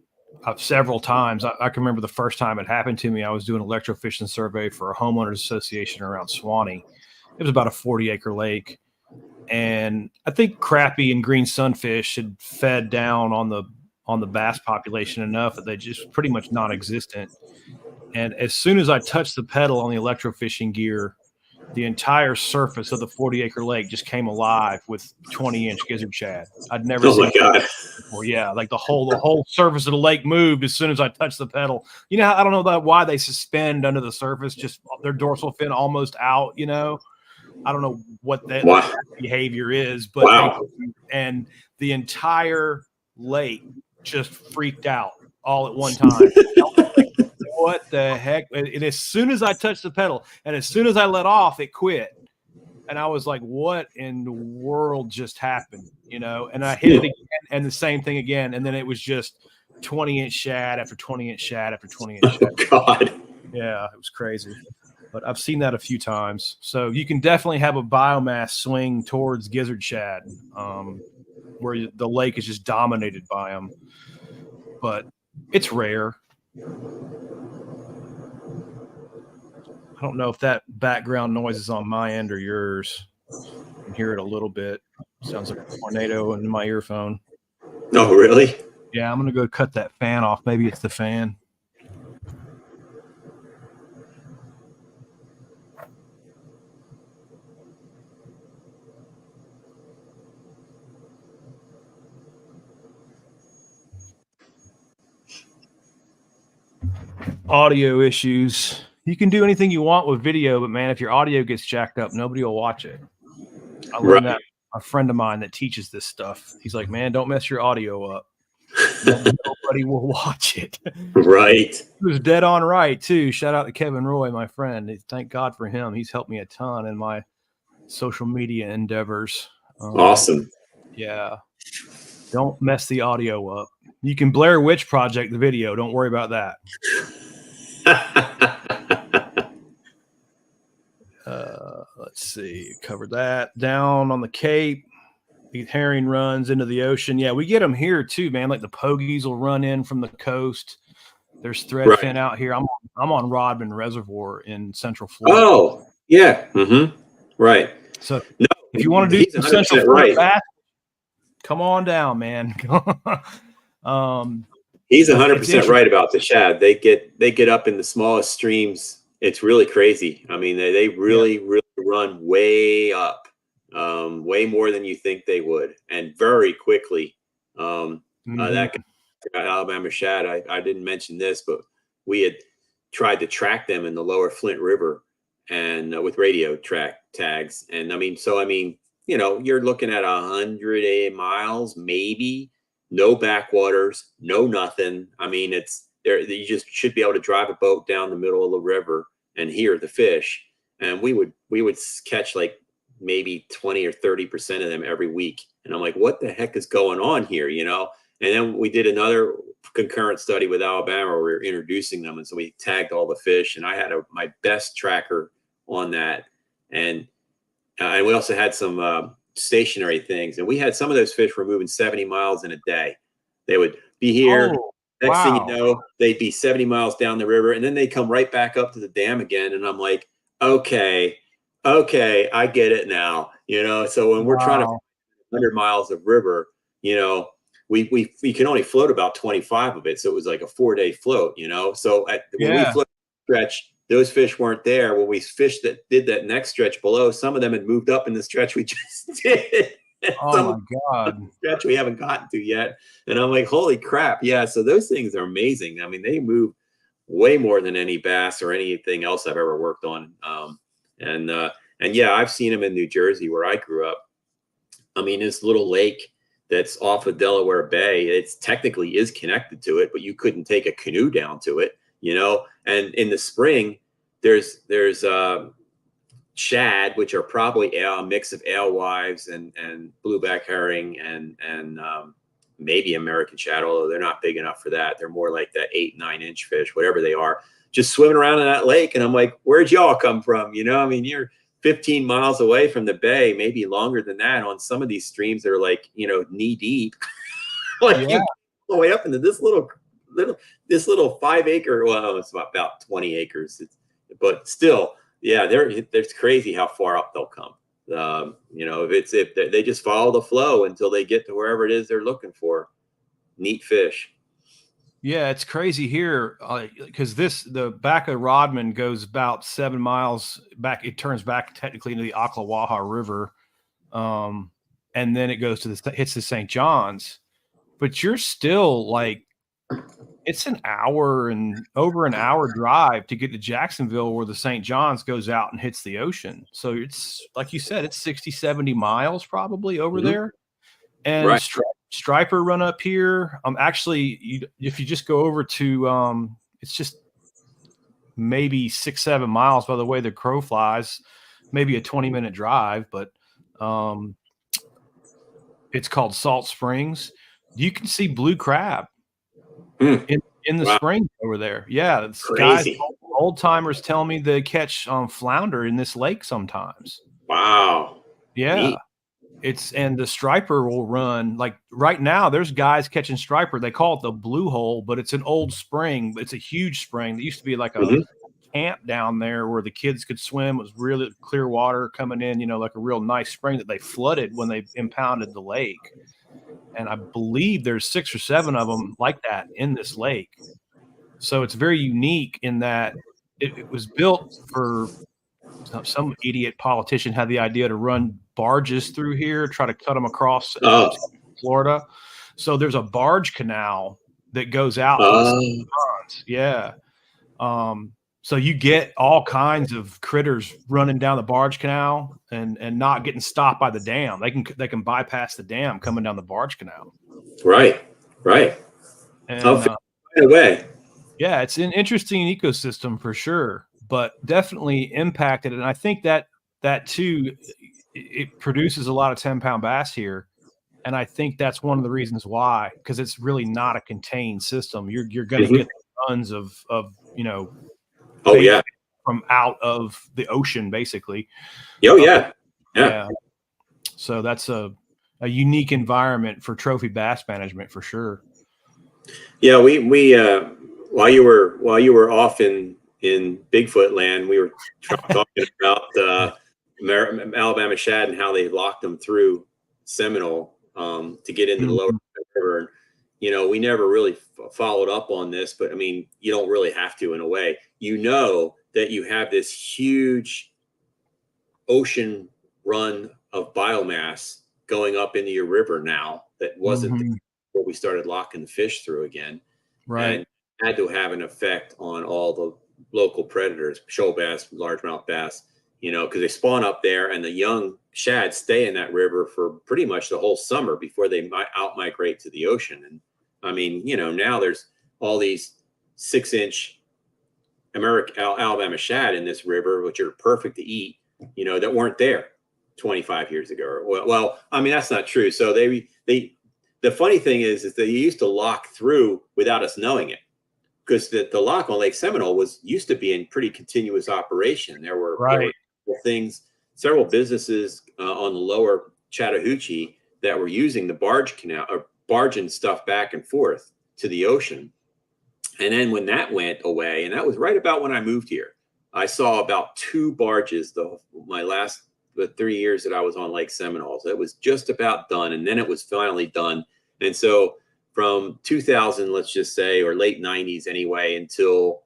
Several times. I can remember the first time it happened to me. I was doing an electrofishing survey for a homeowners association around Swanee. It was about a 40-acre lake. And I think crappie and green sunfish had fed down on the bass population enough that they just pretty much non-existent. And as soon as I touched the pedal on the electrofishing gear, the entire surface of the 40-acre lake just came alive with 20-inch gizzard shad. I'd never seen my God. Before. Yeah, like the whole surface of the lake moved as soon as I touched the pedal. I don't know about why they suspend under the surface, just their dorsal fin almost out. I don't know what that behavior is, but and the entire lake just freaked out all at one time. What the heck? And as soon as I touched the pedal and as soon as I let off, it quit. And I was like, what in the world just happened? And I hit it again and the same thing again. And then it was just 20-inch shad after 20-inch shad after 20-inch shad. Oh God. Yeah, it was crazy. But I've seen that a few times. So you can definitely have a biomass swing towards gizzard shad, where the lake is just dominated by them. But it's rare. I don't know if that background noise is on my end or yours. You can hear it a little bit. Sounds like a tornado in my earphone. Oh, really? Yeah, I'm going to go cut that fan off. Maybe it's the fan. Audio issues. You can do anything you want with video, but man, if your audio gets jacked up, nobody will watch it. I learned that a friend of mine that teaches this stuff. He's like, man, don't mess your audio up. Nobody will watch it. Right. He was dead on right too. Shout out to Kevin Roy, my friend. Thank God for him. He's helped me a ton in my social media endeavors. Awesome. Yeah. Don't mess the audio up. You can Blair Witch Project the video. Don't worry about that. Let's see. Covered that. Down on the Cape. The herring runs into the ocean. Yeah, we get them here too, man. Like the pogies will run in from the coast. There's threadfin out here. I'm on Rodman Reservoir in Central Florida. Oh, yeah. Mm-hmm. Right. So if you want to do some Central Florida bass, come on down, man. He's 100% right about the shad. They get up in the smallest streams. It's really crazy. I mean, they really run way up, way more than you think they would, and very quickly. That Alabama shad. I didn't mention this, but we had tried to track them in the lower Flint River, and with radio track tags. And I mean, you know, you're looking at 100 miles, maybe. No backwaters, no nothing. I mean, it's there. You just should be able to drive a boat down the middle of the river and hear the fish. And we would catch like maybe 20 or 30% of them every week. And I'm like, what the heck is going on here? You know? And then we did another concurrent study with Alabama where we were introducing them. And so we tagged all the fish, and I had my best tracker on that. And we also had some stationary things, and we had some of those fish were moving 70 miles in a day. They would be here. Next thing you know, they'd be 70 miles down the river, and then they'd come right back up to the dam again. And I'm like, okay, I get it now. You know, so when we're trying to 100 miles of river, you know, we can only float about 25 of it. So it was like a 4-day float, you know. So when we float stretch, those fish weren't there. When we fished that did that next stretch below, some of them had moved up in the stretch we just did. Oh my God. Stretch we haven't gotten to yet. And I'm like, holy crap. Yeah. So those things are amazing. I mean, they move way more than any bass or anything else I've ever worked on. And yeah, I've seen them in New Jersey where I grew up. I mean, this little lake that's off of Delaware Bay, it's technically is connected to it, but you couldn't take a canoe down to it, you know? And in the spring, there's shad, which are probably a mix of alewives and blueback herring and maybe American shad, although they're not big enough for that. They're more like that 8-9 inch fish, whatever they are, just swimming around in that lake. And I'm like, where'd y'all come from? You know, I mean, you're 15 miles away from the bay, maybe longer than that on some of these streams that are like, you know, knee deep. Like you all the way up into this little 5 acre, well, it's about 20 acres, but still, yeah, it's crazy how far up they'll come. You know, if they just follow the flow until they get to wherever it is they're looking for. Neat fish. Yeah, it's crazy here because the back of Rodman goes about 7 miles back. It turns back technically into the Ocklawaha River, and then it goes to hits the St. John's. But you're still like, it's an hour and over an hour drive to get to Jacksonville, where the St. John's goes out and hits the ocean. So it's like you said, it's 60, 70 miles probably over there. And striper run up here. Actually, if you just go over to, it's just maybe 6-7 miles by the way the crow flies, maybe a 20-minute drive, but it's called Salt Springs. You can see blue crab. in the Wow. spring over there. Yeah, it's guys, Crazy. old timers tell me they catch flounder in this lake sometimes. Wow. Yeah. Neat. And the striper will run like right now. There's guys catching striper. They call it the blue hole, but it's an old spring. It's a huge spring that used to be like a camp down there where the kids could swim. It was really clear water coming in, like a real nice spring that they flooded when they impounded the lake. And I believe there's 6 or 7 of them like that in this lake. So it's very unique in that it was built for some idiot politician had the idea to run barges through here, try to cut them across Florida. So there's a barge canal that goes out to the ponds. Yeah. So you get all kinds of critters running down the barge canal and not getting stopped by the dam. They can bypass the dam coming down the barge canal. Right. And away. yeah, it's an interesting ecosystem for sure, but definitely impacted. And I think that too, it produces a lot of 10-pound bass here. And I think that's one of the reasons why, because it's really not a contained system. You're going to get tons of from out of the ocean, basically. Yeah. So that's a unique environment for trophy bass management for sure. Yeah, we while you were off in Bigfoot land, we were talking about Alabama shad and how they locked them through Seminole to get into the lower river. And, we never really followed up on this, but I mean, you don't really have to in a way. That you have this huge ocean run of biomass going up into your river now that wasn't what we started locking the fish through again. Right. And had to have an effect on all the local predators, shoal bass, largemouth bass, because they spawn up there and the young shad stay in that river for pretty much the whole summer before they out migrate to the ocean. And I mean, now there's all these 6-inch Alabama shad in this river, which are perfect to eat, that weren't there 25 years ago. Well, I mean, that's not true. So the funny thing is they used to lock through without us knowing it, because the lock on Lake Seminole used to be in pretty continuous operation. There were several businesses on the lower Chattahoochee that were using the barge canal or barging stuff back and forth to the ocean. And then when that went away, and that was right about when I moved here, I saw about 2 barges the 3 years that I was on Lake Seminole. So it was just about done, and then it was finally done. And so from 2000, let's just say, or late 90s anyway, until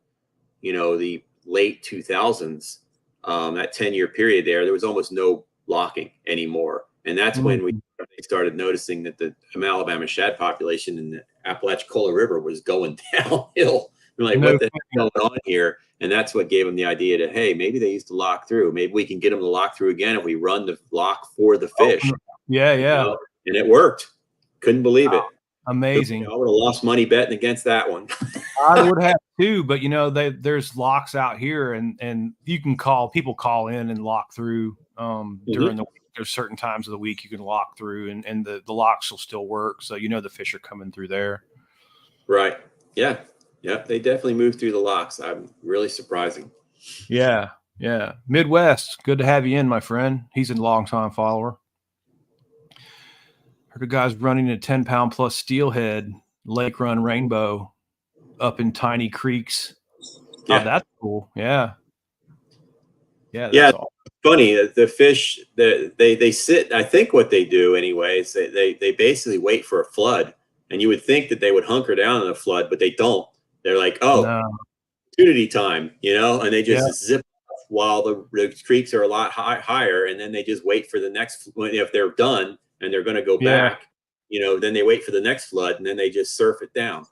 the late 2000s, that 10-year period there was almost no locking anymore. And that's when we started noticing that the Alabama shad population in the Apalachicola River was going downhill. We're like, what the hell is going on here? And that's what gave them the idea to, hey, maybe they used to lock through. Maybe we can get them to lock through again if we run the lock for the fish. Yeah. And it worked. Couldn't believe it. Amazing. I would have lost money betting against that one. I would have too, but there's locks out here, and you can people call in and lock through during the week. There's certain times of the week you can lock through, and the locks will still work. So the fish are coming through there. Right. Yeah. They definitely moved through the locks. I'm really surprising. Yeah. Midwest, good to have you in, my friend. He's a long-time follower. Heard a guy's running a 10-pound plus steelhead lake run rainbow up in tiny creeks. Yeah. Oh, that's cool. Yeah. Awesome. Funny. The fish they sit. I think what they do anyway is they basically wait for a flood, and you would think that they would hunker down in a flood, but they don't. They're like, opportunity time, and they just zip off while the creeks are a lot higher, and then they just wait for the next. If they're done and they're going to go back, then they wait for the next flood, and then they just surf it down.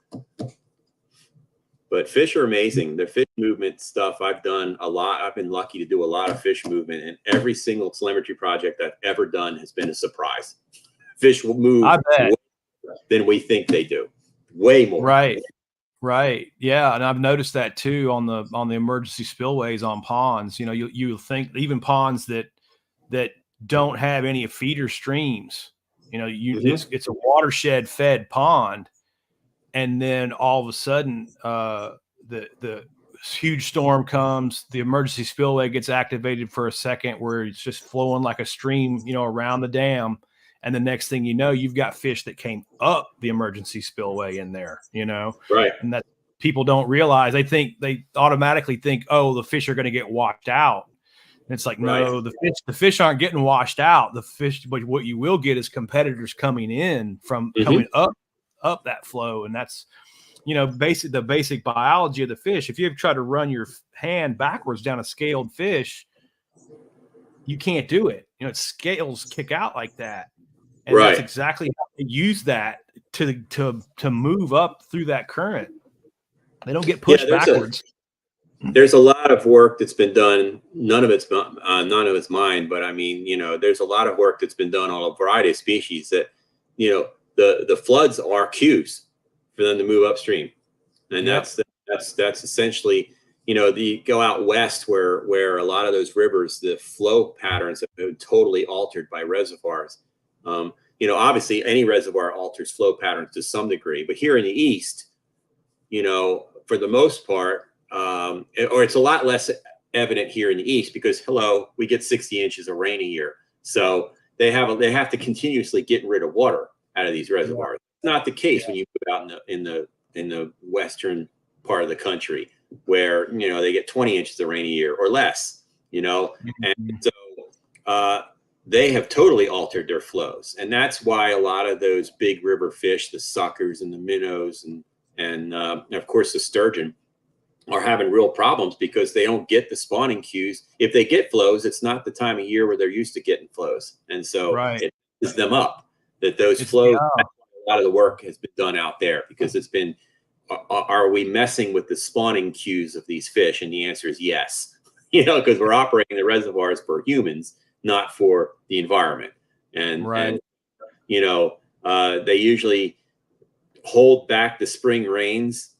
But fish are amazing. The fish movement stuff I've done a lot. I've been lucky to do a lot of fish movement, and every single telemetry project I've ever done has been a surprise. Fish will move way more than we think they do. Way more. Right. Yeah. And I've noticed that too on the emergency spillways on ponds. You'll think even ponds that don't have any feeder streams, it's a watershed fed pond. and then all of a sudden, the huge storm comes, the emergency spillway gets activated for a second where it's just flowing like a stream, around the dam. And the next thing you know, you've got fish that came up the emergency spillway in there, Right. and that people don't realize. They automatically think, oh, the fish are going to get washed out. And it's like, no, the fish aren't getting washed out. The fish, but what you will get is competitors coming in from coming up that flow. And that's, the basic biology of the fish. If you ever try to run your hand backwards down a scaled fish, you can't do it. Scales kick out like that. And that's exactly how they use that to move up through that current. They don't get pushed backwards. There's a lot of work that's been done. None of it's mine, but I mean, there's a lot of work that's been done on a variety of species that, the floods are cues for them to move upstream, and that's essentially, you go out west where a lot of those rivers, the flow patterns have been totally altered by reservoirs. Obviously any reservoir alters flow patterns to some degree, but here in the east, for the most part, or it's a lot less evident here in the east because we get 60 inches of rain a year, so they have to continuously get rid of water out of these reservoirs. It's not the case when you put out in the western part of the country where they get 20 inches of rain a year or less, and so they have totally altered their flows, and that's why a lot of those big river fish, the suckers and the minnows and of course the sturgeon, are having real problems because they don't get the spawning cues. If they get flows, it's not the time of year where they're used to getting flows, and so it messes them up. That those flows, a lot of the work has been done out there because it's been. Are we messing with the spawning cues of these fish? And the answer is yes. Because we're operating the reservoirs for humans, not for the environment. And they usually hold back the spring rains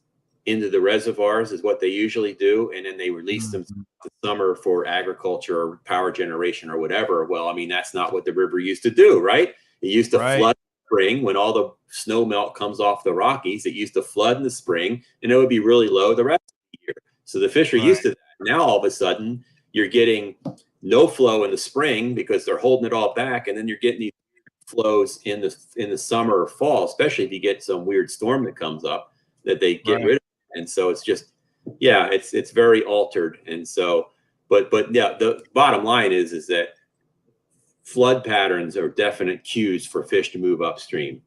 into the reservoirs is what they usually do, and then they release them to summer for agriculture or power generation or whatever. Well, I mean, that's not what the river used to do, right? It used to flood spring when all the snow melt comes off the Rockies. It used to flood in the spring, and it would be really low the rest of the year. So the fish are used to that. Now all of a sudden, you're getting no flow in the spring because they're holding it all back, and then you're getting these flows in the summer or fall, especially if you get some weird storm that comes up that they get rid of. And so it's just, it's very altered. And so, but the bottom line is that flood patterns are definite cues for fish to move upstream,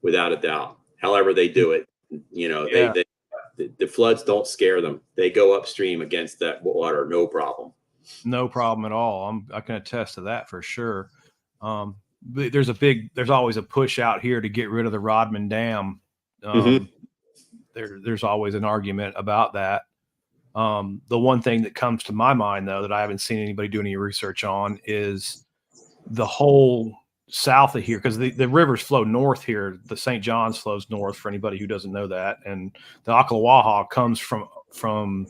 without a doubt. However they do it, the floods don't scare them. They go upstream against that water, no problem. No problem at all. I can attest to that for sure. There's always a push out here to get rid of the Rodman Dam. There's always an argument about that. The one thing that comes to my mind, though, that I haven't seen anybody do any research on is the whole south of here, because the rivers flow north here. The St. Johns flows north, for anybody who doesn't know that, and the Ocklawaha comes from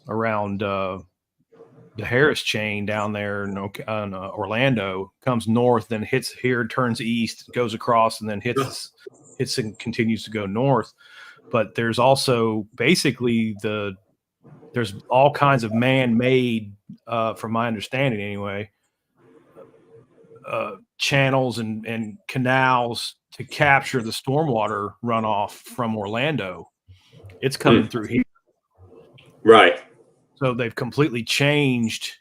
around the Harris chain down there in Orlando, comes north, then hits here, turns east, goes across, and then hits and continues to go north. But there's also basically there's all kinds of man-made, from my understanding anyway, channels and canals to capture the stormwater runoff from Orlando. It's coming through here. Right. So they've completely changed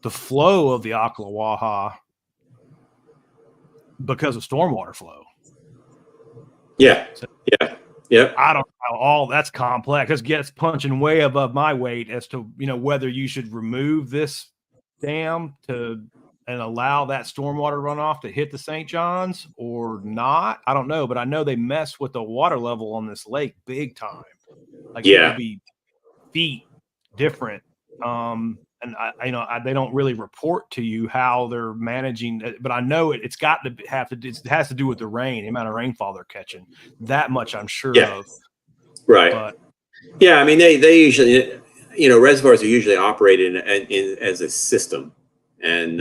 the flow of the Ocklawaha because of stormwater flow. Yeah. Yeah. I don't know. All that's complex. It gets punching way above my weight as to, whether you should remove this dam and allow that stormwater runoff to hit the St. Johns or not. I don't know, but I know they mess with the water level on this lake big time. Like it would be feet different. And they don't really report to you how they're managing it, but I know it has to do with the rain, the amount of rainfall they're catching. That much I'm sure of. Right. But, I mean, they usually, reservoirs are usually operated as a system. And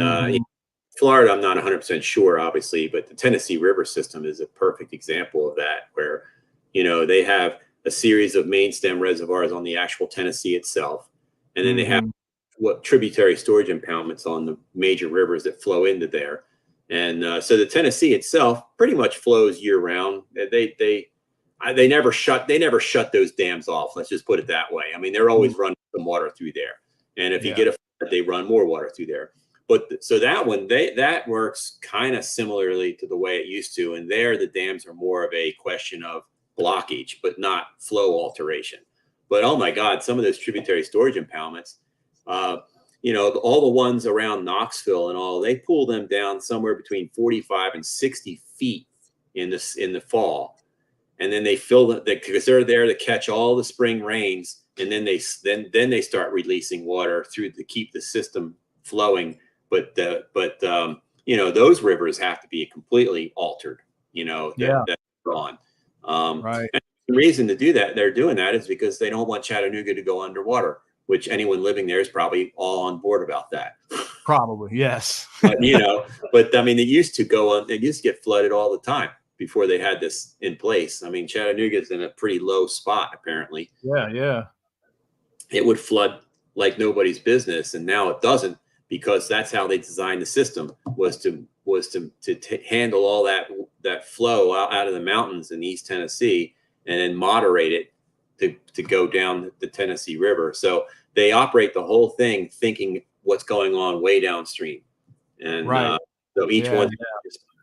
Florida, I'm not 100% sure, obviously, but the Tennessee River system is a perfect example of that, where You know, they have a series of main stem reservoirs on the actual Tennessee itself. And then they have what tributary storage impoundments on the major rivers that flow into there. And so the Tennessee itself pretty much flows year round. They never shut those dams off. Let's just put it that way. I mean, they're always running some water through there. And if you get a flood, they run more water through there. But so that one, that works kind of similarly to the way it used to. And there, the dams are more of a question of blockage, but not flow alteration. But oh my God, some of those tributary storage impoundments, you know, all the ones around Knoxville and all, they pull them down somewhere between 45 and 60 feet in the fall. And then they fill it because they're there to catch all the spring rains. And then they start releasing water through to keep the system flowing. But you know, those rivers have to be completely altered, you know, that's gone. Right. And the reason to do that, they're doing that is because they don't want Chattanooga to go underwater, which anyone living there is probably all on board about that. Probably, yes. But, you know, but I mean, it used to get flooded all the time before they had this in place. I mean, Chattanooga's in a pretty low spot, apparently. Yeah. It would flood like nobody's business. And now it doesn't, because that's how they designed the system, was to handle all that flow out of the mountains in East Tennessee and then moderate it to go down the Tennessee River. So they operate the whole thing thinking what's going on way downstream. And so each one,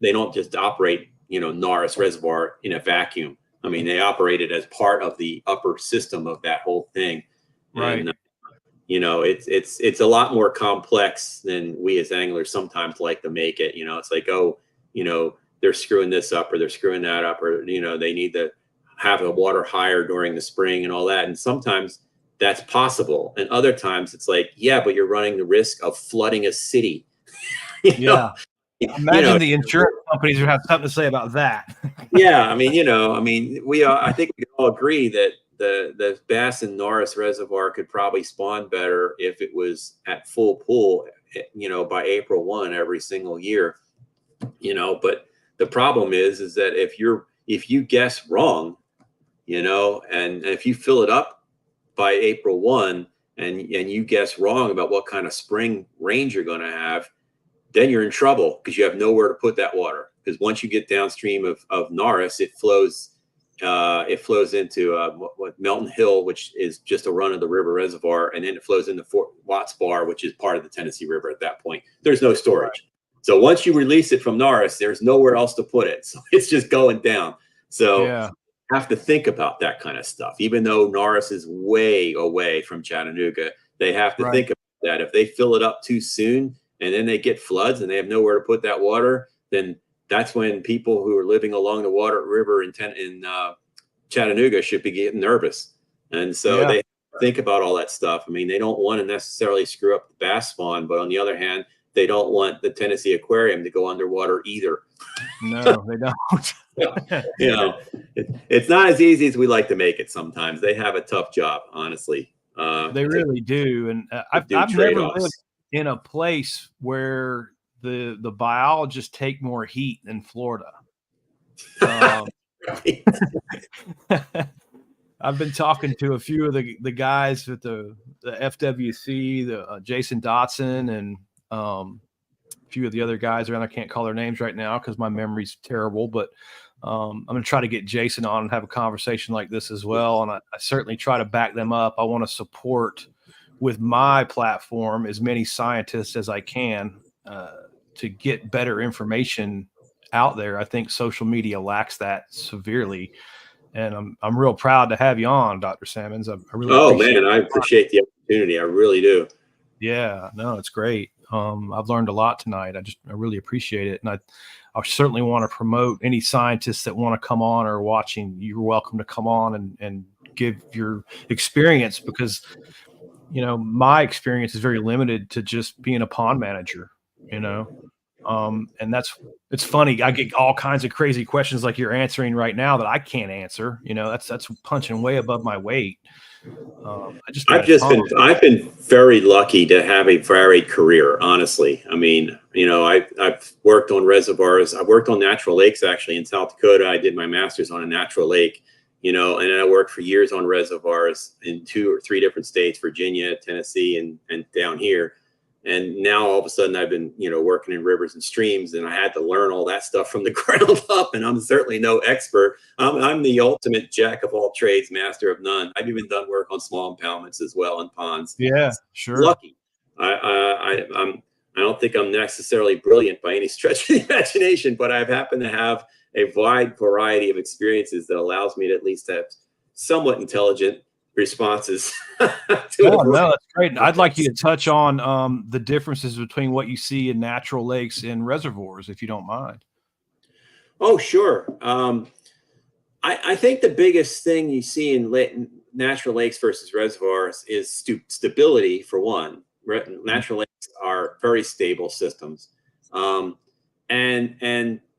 they don't just operate, you know, Norris Reservoir in a vacuum. I mean, they operate it as part of the upper system of that whole thing. Right. And, you know, it's a lot more complex than we as anglers sometimes like to make it. You know, it's like, oh, you know, they're screwing this up or they're screwing that up, or, you know, they need to have the water higher during the spring and all that. And sometimes that's possible. And other times it's like, yeah, but you're running the risk of flooding a city. You know? Imagine the insurance companies would have something to say about that. Yeah. I mean, you know, I think we can all agree that the Bass and Norris Reservoir could probably spawn better if it was at full pull, you know, by April 1 every single year, you know. But the problem is that if you guess wrong, you know, and if you fill it up by April 1 and you guess wrong about what kind of spring rains you're going to have, then you're in trouble because you have nowhere to put that water. Because once you get downstream of Norris, it flows into Melton Hill, which is just a run of the river reservoir, and then it flows into Fort Watts Bar, which is part of the Tennessee River at that point. There's no storage. So once you release it from Norris, there's nowhere else to put it. So it's just going down. So have to think about that kind of stuff. Even though Norris is way away from Chattanooga, they have to think about that. If they fill it up too soon and then they get floods and they have nowhere to put that water, then that's when people who are living along the river in Chattanooga should be getting nervous. And so they think about all that stuff. I mean, they don't want to necessarily screw up the bass spawn, but on the other hand, they don't want the Tennessee Aquarium to go underwater either. No, they don't. You know, it's not as easy as we like to make it sometimes. They have a tough job, honestly. They really do. And I've never lived in a place where the biologists take more heat than Florida. I've been talking to a few of the guys at the FWC, Jason Dotson, and a few of the other guys around. I can't call their names right now because my memory's terrible, but I'm going to try to get Jason on and have a conversation like this as well. And I certainly try to back them up. I want to support with my platform as many scientists as I can to get better information out there. I think social media lacks that severely. And I'm real proud to have you on, Dr. Sammons. I really I appreciate the opportunity. I really do. Yeah, no, it's great. I've learned a lot tonight. I really appreciate it. And I certainly want to promote any scientists that want to come on or watching. You're welcome to come on and give your experience, because, you know, my experience is very limited to just being a pond manager, you know. And it's funny. I get all kinds of crazy questions like you're answering right now that I can't answer. You know, that's punching way above my weight. I've been very lucky to have a varied career, honestly. I mean, you know, I've worked on reservoirs. I worked on natural lakes, actually, in South Dakota. I did my master's on a natural lake, and I worked for years on reservoirs in 2 or 3 different states, Virginia, Tennessee, and down here. And now all of a sudden I've been, working in rivers and streams, and I had to learn all that stuff from the ground up. And I'm certainly no expert. I'm the ultimate jack of all trades, master of none. I've even done work on small impoundments as well in ponds. Yeah, sure. Lucky. I don't think I'm necessarily brilliant by any stretch of the imagination, but I've happened to have a wide variety of experiences that allows me to at least have somewhat intelligent responses. No, that's great. I'd like you to touch on the differences between what you see in natural lakes and reservoirs, if you don't mind. Oh, sure. I think the biggest thing you see in natural lakes versus reservoirs is stability, for one. Natural lakes are very stable systems, and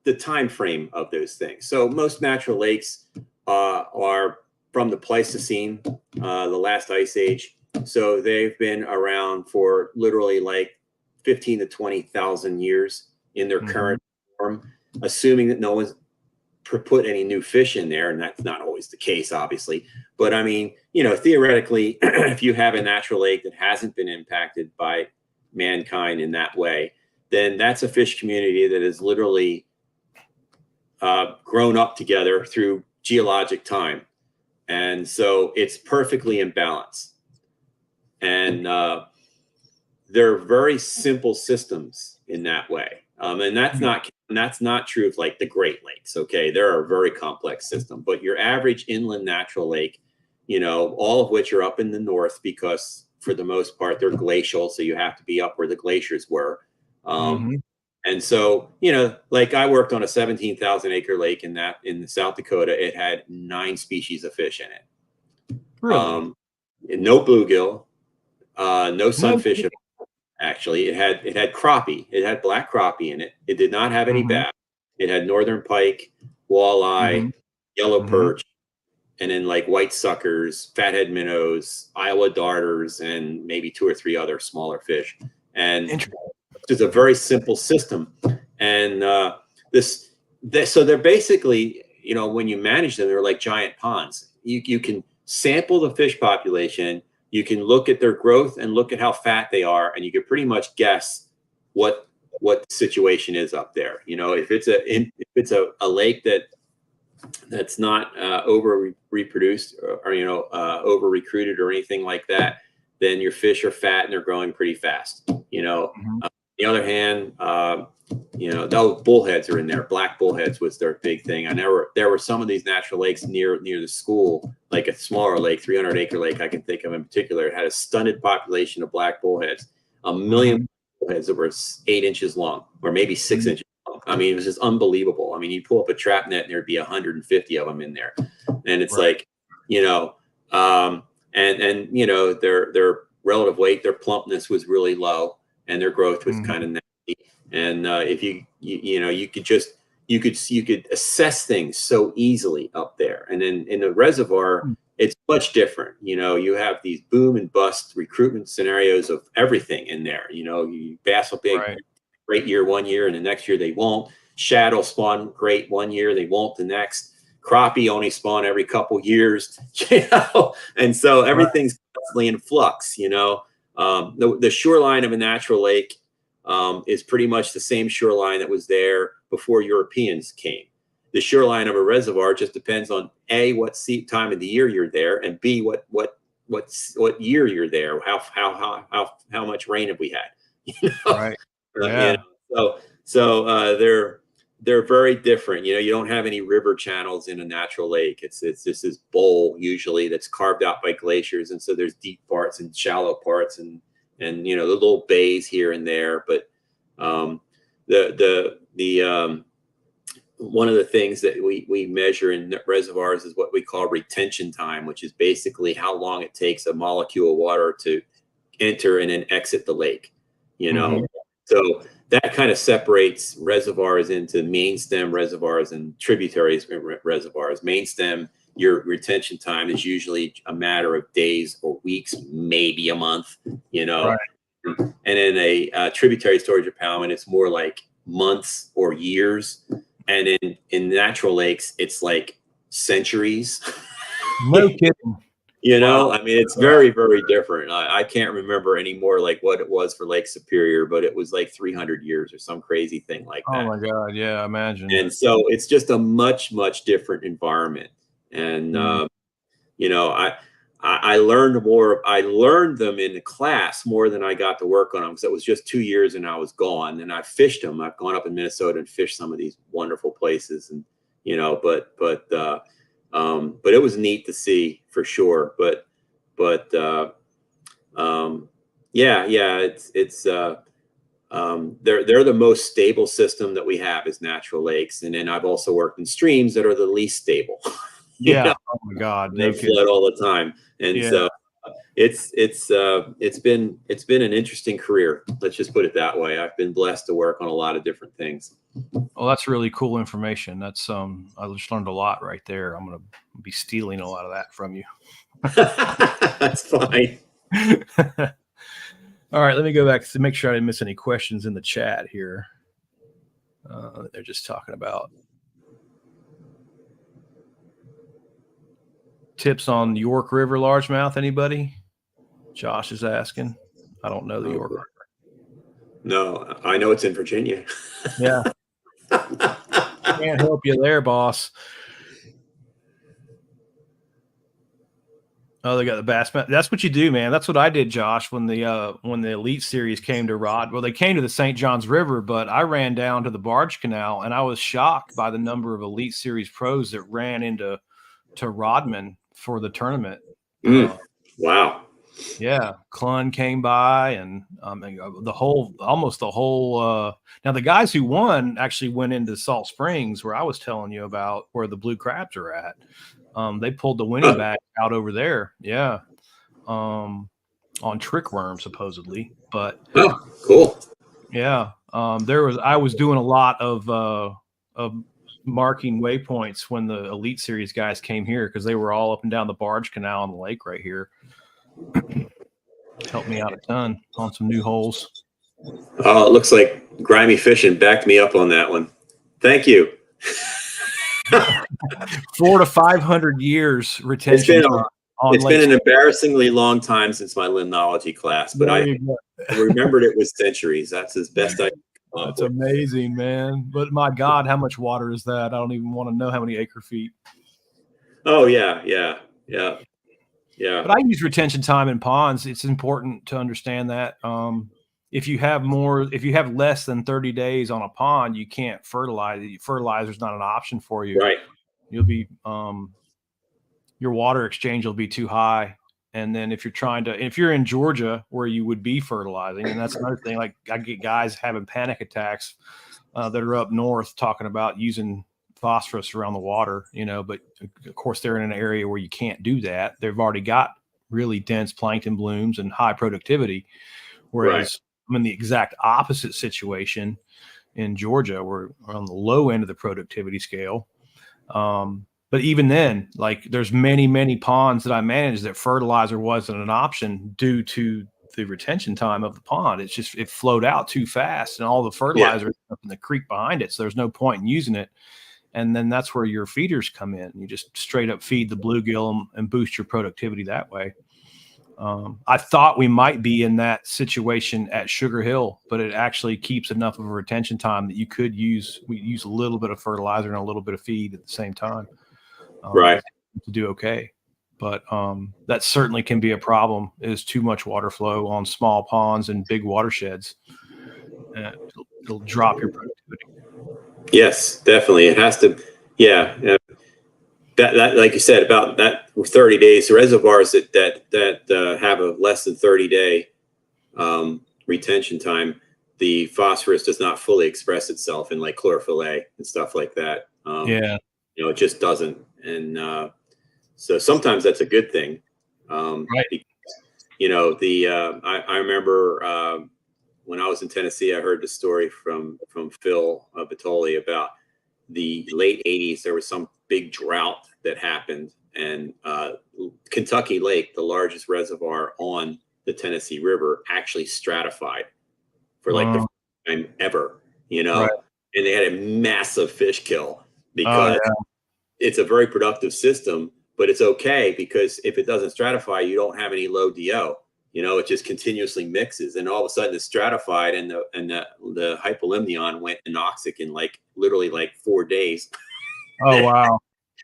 the time frame of those things. So most natural lakes are from the Pleistocene, the last ice age. So they've been around for literally like 15 to 20,000 years in their current form, assuming that no one's put any new fish in there, and that's not always the case, obviously. But I mean, theoretically, if you have a natural lake that hasn't been impacted by mankind in that way, then that's a fish community that has literally grown up together through geologic time. And so it's perfectly in balance. And they're very simple systems in that way. And that's not true of like the Great Lakes. Okay, they're a very complex system, but your average inland natural lake, all of which are up in the north, because for the most part they're glacial, so you have to be up where the glaciers were. And so, like I worked on a 17,000 acre lake in South Dakota. It had 9 species of fish in it. Really? No bluegill, no sunfish at all. Actually, it had crappie. It had black crappie in it. It did not have any bass. It had northern pike, walleye, yellow perch, and then like white suckers, fathead minnows, Iowa darters, and maybe 2 or 3 other smaller fish. And it's a very simple system. And so they're basically, when you manage them, they're like giant ponds. You can sample the fish population. You can look at their growth and look at how fat they are, and you can pretty much guess what the situation is up there. If it's a lake that's not over reproduced or over recruited or anything like that, then your fish are fat and they're growing pretty fast. On the other hand, those bullheads are in there. Black bullheads was their big thing. There were some of these natural lakes near the school, like a smaller lake, 300 acre lake I can think of in particular. It had a stunted population of black bullheads, 1 million bullheads that were 8 inches long, or maybe 6 inches long. I mean, it was just unbelievable. I mean, you pull up a trap net and there'd be 150 of them in there, and it's like, their relative weight, their plumpness was really low, and their growth was kind of nasty. And if you could assess things so easily up there. And then in the reservoir, it's much different. You have these boom and bust recruitment scenarios of everything in there. Bass will be great year one year, and the next year they won't. Shad will spawn great one year, they won't the next. Crappie only spawn every couple years, and so everything's constantly in flux. The shoreline of a natural lake is pretty much the same shoreline that was there before Europeans came. The shoreline of a reservoir just depends on A, what time of the year you're there, and B, what year you're there. How much rain have we had? Right. Yeah. So they're very different. You don't have any river channels in a natural lake. It's just this bowl usually that's carved out by glaciers, and so there's deep parts and shallow parts, and the little bays here and there. But one of the things that we measure in reservoirs is what we call retention time, which is basically how long it takes a molecule of water to enter and then exit the lake. So that kind of separates reservoirs into main stem reservoirs and tributaries reservoirs. Main stem, your retention time is usually a matter of days or weeks, maybe a month, Right. And in a tributary storage impoundment, it's more like months or years. And in natural lakes, it's like centuries. No kidding. You know, Wow. I mean, it's very, very different. I can't remember anymore like what it was for Lake Superior, but it was like 300 years or some crazy thing like Oh that. my God. Yeah, imagine. And so it's just a much, much different environment. And you know, I learned more. I learned them in the class more than I got to work on them, because it was just 2 years and I was gone. And I fished them. I've gone up in Minnesota and fished some of these wonderful places, and you know, but it was neat to see for sure. But yeah, they're the most stable system that we have is natural lakes, and then I've also worked in streams that are the least stable. You Yeah. know, Oh my God. they No kidding. flood all the time, and Yeah. so it's been an interesting career. Let's just put it that way. I've been blessed to work on a lot of different things. Well, that's really cool information. That's I just learned a lot right there. I'm gonna be stealing a lot of that from you. That's fine. All right, let me go back to make sure I didn't miss any questions in the chat here. They're just talking about tips on York River largemouth. Anybody? Josh is asking. I don't know the York River. No, I know it's in Virginia. Yeah. Can't help you there, boss. Oh, they got the bass. That's what you do, man. That's what I did, Josh, when the Elite Series came to Rod. Well, they came to the St. Johns River, but I ran down to the Barge Canal, and I was shocked by the number of Elite Series pros that ran into Rodman for the tournament. Wow. Yeah, Clun came by, and almost the whole. Now the guys who won actually went into Salt Springs, where I was telling you about, where the blue crabs are at. They pulled the winning bag out over there. Yeah. On trick worm, supposedly. But cool. Yeah. I was doing a lot of marking waypoints when the Elite Series guys came here, because they were all up and down the Barge Canal on the lake right here. Helped me out a ton on some new holes. Oh, it looks like Grimy Fishing backed me up on that one. Thank you. 400 to 500 years retention. It's been an embarrassingly long time since my limnology class, but I remembered it was centuries. That's as best I can. That's amazing, man. But my God, how much water is that? I don't even want to know how many acre feet. Oh, yeah. But I use retention time in ponds. It's important to understand that. If you have less than 30 days on a pond, you can't fertilize. Fertilizer is not an option for you. Right. You'll be your water exchange will be too high. And then if you're in Georgia, where you would be fertilizing, and that's another thing, like I get guys having panic attacks that are up north talking about using phosphorus around the water, but of course they're in an area where you can't do that. They've already got really dense plankton blooms and high productivity. Whereas I'm in the exact opposite situation in Georgia. We're on the low end of the productivity scale. But even then, like, there's many ponds that I manage that fertilizer wasn't an option due to the retention time of the pond. It's just, it flowed out too fast, and all the fertilizer is up in the creek behind it. So there's no point in using it. And then that's where your feeders come in. You just straight up feed the bluegill and boost your productivity that way. I thought we might be in that situation at Sugar Hill, but it actually keeps enough of a retention time that we use a little bit of fertilizer and a little bit of feed at the same time. To do okay. But that certainly can be a problem, is too much water flow on small ponds and big watersheds. It'll drop your productivity. Yes, definitely. It has to. Yeah. That like you said about that 30 days, the reservoirs that have a less than 30-day retention time, the phosphorus does not fully express itself in like chlorophyll A and stuff like that. It just doesn't. And so sometimes that's a good thing. Because, I remember when I was in Tennessee, I heard the story from Phil Vitoli about the late 80s. There was some big drought that happened, and Kentucky Lake, the largest reservoir on the Tennessee River, actually stratified for like the first time ever, and they had a massive fish kill because it's a very productive system, but it's okay because if it doesn't stratify, you don't have any low DO. You know, it just continuously mixes, and all of a sudden it's stratified, and the hypolimnion went anoxic in like literally like 4 days. Oh wow.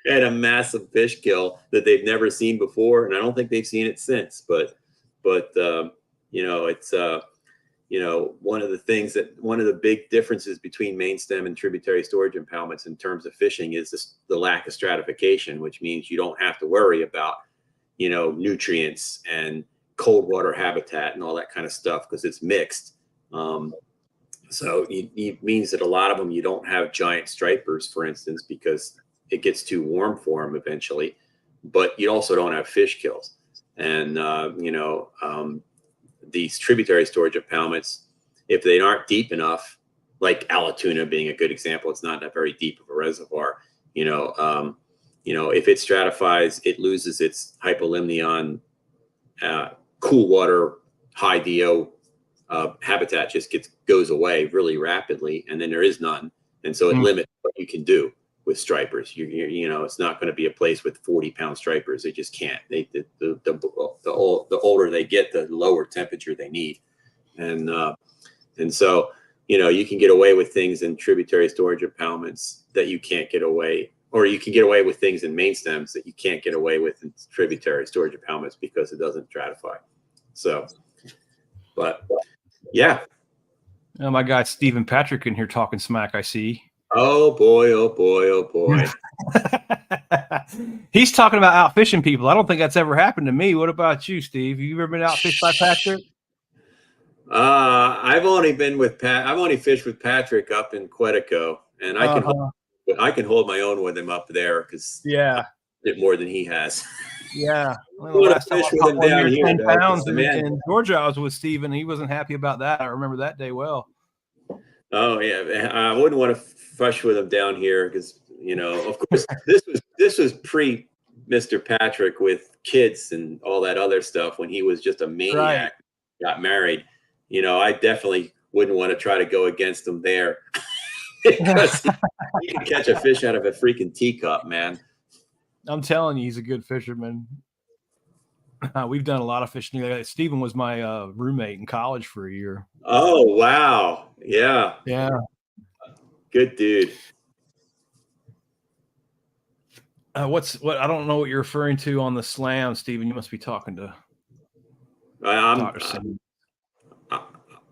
And a massive fish kill that they've never seen before, and I don't think they've seen it since. But you know, it's you know, one of the big differences between main stem and tributary storage impoundments in terms of fishing is the lack of stratification, which means you don't have to worry about, you know, nutrients and cold water habitat and all that kind of stuff because it's mixed. So it means that a lot of them, you don't have giant stripers, for instance, because it gets too warm for them eventually, but you also don't have fish kills. And, you know, these tributary storage impoundments, if they aren't deep enough, like Allatoona being a good example, it's not that very deep of a reservoir. You know, if it stratifies, it loses its hypolimnion, cool water, high DO habitat just goes away really rapidly, and then there is none, and so it limits what you can do with stripers. You know, it's not going to be a place with 40-pound stripers. They just can't. The older they get, the lower temperature they need, and so, you know, you can get away with things in tributary storage impoundments that you can't get away, or you can get away with things in main stems that you can't get away with in tributary storage impoundments because it doesn't stratify. So, but yeah. Oh, my guy Stephen Patrick in here talking smack, I see. Oh boy, oh boy, oh boy. He's talking about out fishing people. I don't think that's ever happened to me. What about you, Steve? Have you ever been outfished by Patrick? I've only been with I've only fished with Patrick up in Quetico, and I can hold my own with him up there because I did more than he has. Yeah. Well, last time I caught one down here, 10 pounds in Georgia, I was with Steve, and he wasn't happy about that. I remember that day well. Oh yeah, I wouldn't want to fish with him down here because, you know, of course, this was pre Mr. Patrick with kids and all that other stuff when he was just a maniac, got married. You know, I definitely wouldn't want to try to go against him there because he can catch a fish out of a freaking teacup, man. I'm telling you, he's a good fisherman. We've done a lot of fishing. Stephen was my roommate in college for a year. Oh, wow. Yeah. Yeah. Good dude. What I don't know what you're referring to on the slam, Stephen. You must be talking to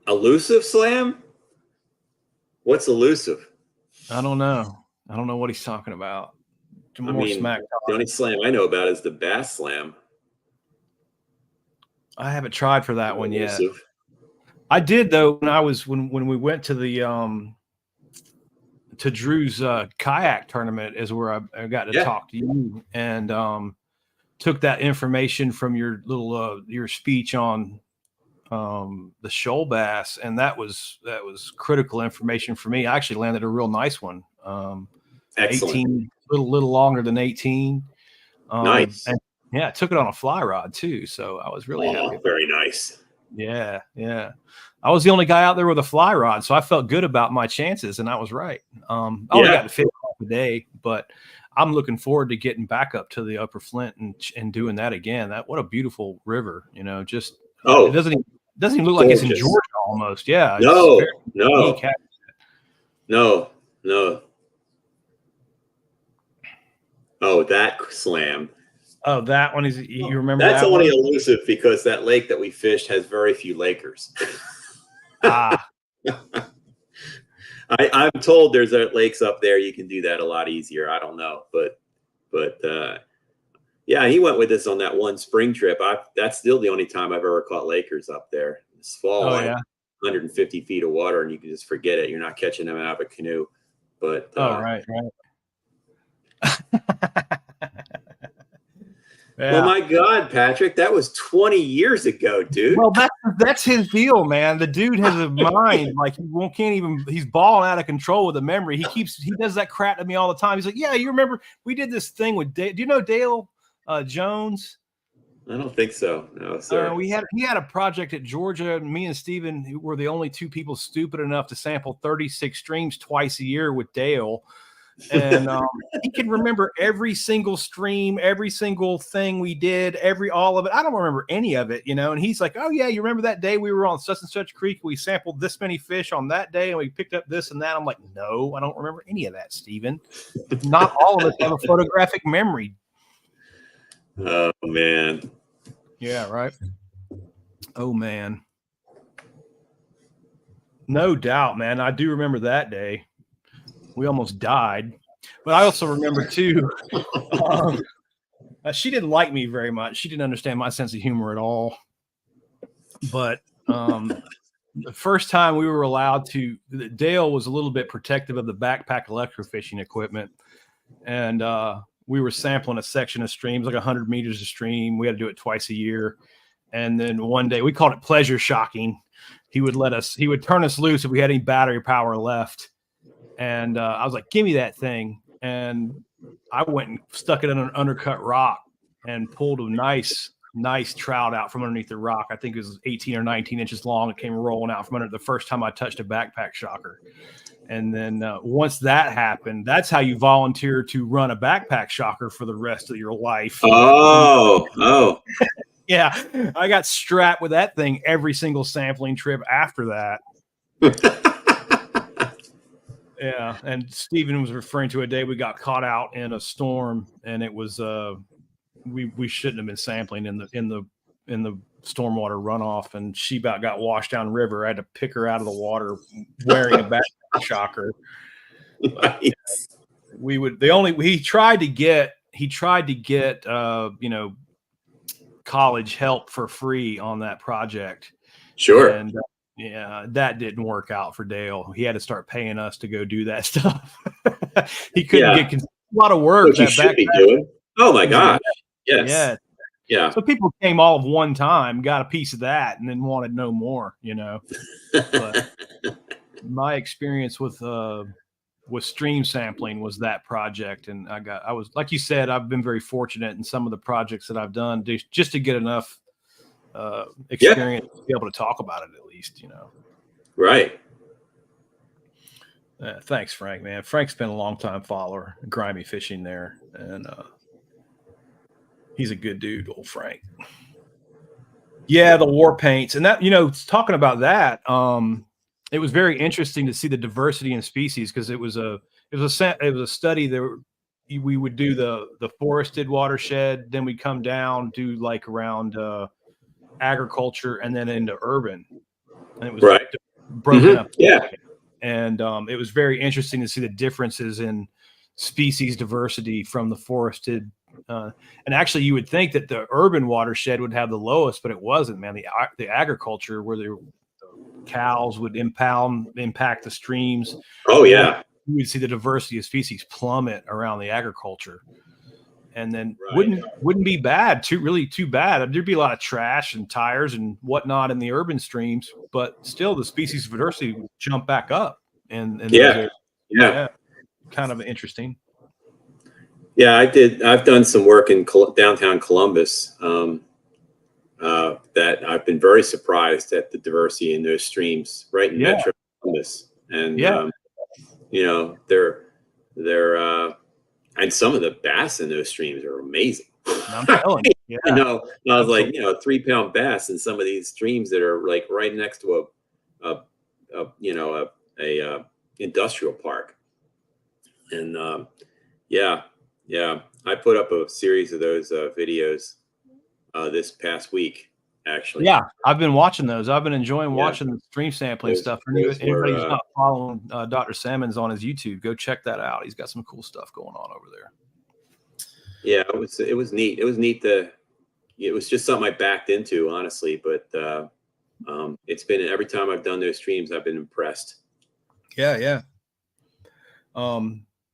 elusive slam? What's elusive? I don't know. I don't know what he's talking about. I mean, the only slam I know about is the bass slam. I haven't tried for that one yet. I did though when we went to the to Drew's kayak tournament is where I got to talk to you and took that information from your little your speech on the shoal bass, and that was critical information for me. I actually landed a real nice one. Excellent. 18, little longer than 18. Nice. And yeah, I took it on a fly rod too, so I was really happy. Very nice. Yeah. I was the only guy out there with a fly rod, so I felt good about my chances, and I was right. I only got to fish off a day, but I'm looking forward to getting back up to the Upper Flint and doing that again. What a beautiful river, you know. Just it doesn't even look like it's in Georgia almost. Yeah. No. Oh, that slam. Oh, that one is. You remember that's that only one? Elusive because that lake that we fished has very few Lakers. I'm told there's lakes up there. You can do that a lot easier. I don't know, but yeah, he went with us on that one spring trip. That's still the only time I've ever caught Lakers up there. This fall, 150 feet of water, and you can just forget it. You're not catching them out of a canoe. But right. Well, my God, Patrick, that was 20 years ago, dude. Well, that's his deal, man. The dude has a mind like he's balling out of control with a memory. He does that crap to me all the time. He's like, yeah, you remember we did this thing with Dale. Do you know Dale Jones? I don't think so. No, sir. He had a project at Georgia. Me and Steven were the only two people stupid enough to sample 36 streams twice a year with Dale. And he can remember every single stream, every single thing we did, all of it. I don't remember any of it, And he's like, "Oh yeah, you remember that day we were on such and such creek? We sampled this many fish on that day, and we picked up this and that." I'm like, "No, I don't remember any of that, Steven. Not all of us have a photographic memory." Oh man. Yeah, right. Oh man. No doubt, man. I do remember that day. We almost died. But I also remember too, she didn't like me very much. She didn't understand my sense of humor at all. But the first time we were allowed to, Dale was a little bit protective of the backpack electrofishing equipment. And we were sampling a section of streams, like 100 meters of stream. We had to do it twice a year. And then one day, we called it pleasure shocking. He would turn us loose if we had any battery power left. And I was like, "Give me that thing." And I went and stuck it in an undercut rock and pulled a nice trout out from underneath the rock. I think it was 18 or 19 inches long. It came rolling out from under the first time I touched a backpack shocker. And then once that happened, that's how you volunteer to run a backpack shocker for the rest of your life. Oh. Yeah, I got strapped with that thing every single sampling trip after that. Yeah, and Steven was referring to a day we got caught out in a storm, and it was we shouldn't have been sampling in the stormwater runoff, and she about got washed down river. I had to pick her out of the water wearing a backpack shocker. Nice. He tried to get college help for free on that project. Sure. And yeah, that didn't work out for Dale. He had to start paying us to go do that stuff. He couldn't get a lot of work. What you should be doing. Oh my gosh. Yes. Yeah. So people came all of one time, got a piece of that, and then wanted no more, But my experience with stream sampling was that project. And I was, like you said, I've been very fortunate in some of the projects that I've done just to get enough experience to be able to talk about it at least, Right. Thanks, Frank, man. Frank's been a long time follower, Grimy Fishing there, and he's a good dude, old Frank. Yeah, the war paints, and that, talking about that, it was very interesting to see the diversity in species, because it was a study there. We would do the forested watershed, then we'd come down, do like around agriculture, and then into urban, and it was broken up. Yeah. And it was very interesting to see the differences in species diversity from the forested. And actually, you would think that the urban watershed would have the lowest, but it wasn't, man. The agriculture, where the cows would impact the streams. Oh yeah. You would see the diversity of species plummet around the agriculture. And then wouldn't be bad, too bad. There'd be a lot of trash and tires and whatnot in the urban streams, but still the species diversity would jump back up. And yeah, kind of interesting. Yeah, I've done some work in downtown Columbus that I've been very surprised at the diversity in those streams right in Metro Columbus. And they're and some of the bass in those streams are amazing. I'm telling you. I was like, a 3-pound bass in some of these streams that are like right next to a industrial park. And I put up a series of those videos this past week, actually. Yeah, I've been watching those. I've been enjoying watching the stream sampling stuff. For anybody who's not following Dr. Sammons on his YouTube, go check that out. He's got some cool stuff going on over there. Yeah, it was neat. It was neat it was just something I backed into, honestly, but it's been, every time I've done those streams, I've been impressed. Yeah.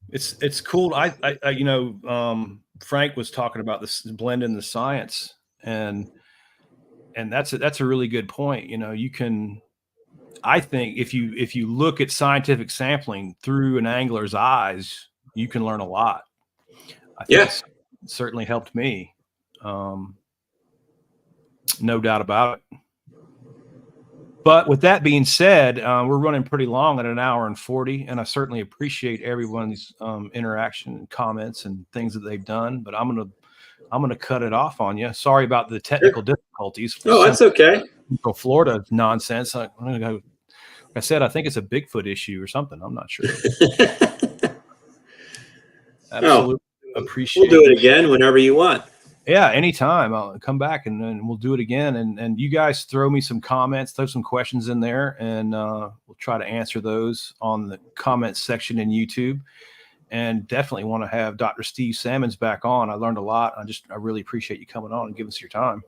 It's cool. I Frank was talking about this blending the science, and that's a really good point. I think if you look at scientific sampling through an angler's eyes, you can learn a lot. I think it's certainly helped me. No doubt about it. But with that being said, we're running pretty long at 1:40, and I certainly appreciate everyone's interaction and comments and things that they've done. But I'm gonna cut it off on you. Sorry about the technical difficulties. Oh, that's okay. Central Florida nonsense. I'm gonna go. Like I said, I think it's a Bigfoot issue or something. I'm not sure. Absolutely appreciate. We'll do it again whenever you want. Yeah, anytime. I'll come back and then we'll do it again. And you guys throw me some comments, throw some questions in there, and we'll try to answer those on the comments section in YouTube. And definitely want to have Dr. Steve Sammons back on. I learned a lot. I really appreciate you coming on and giving us your time.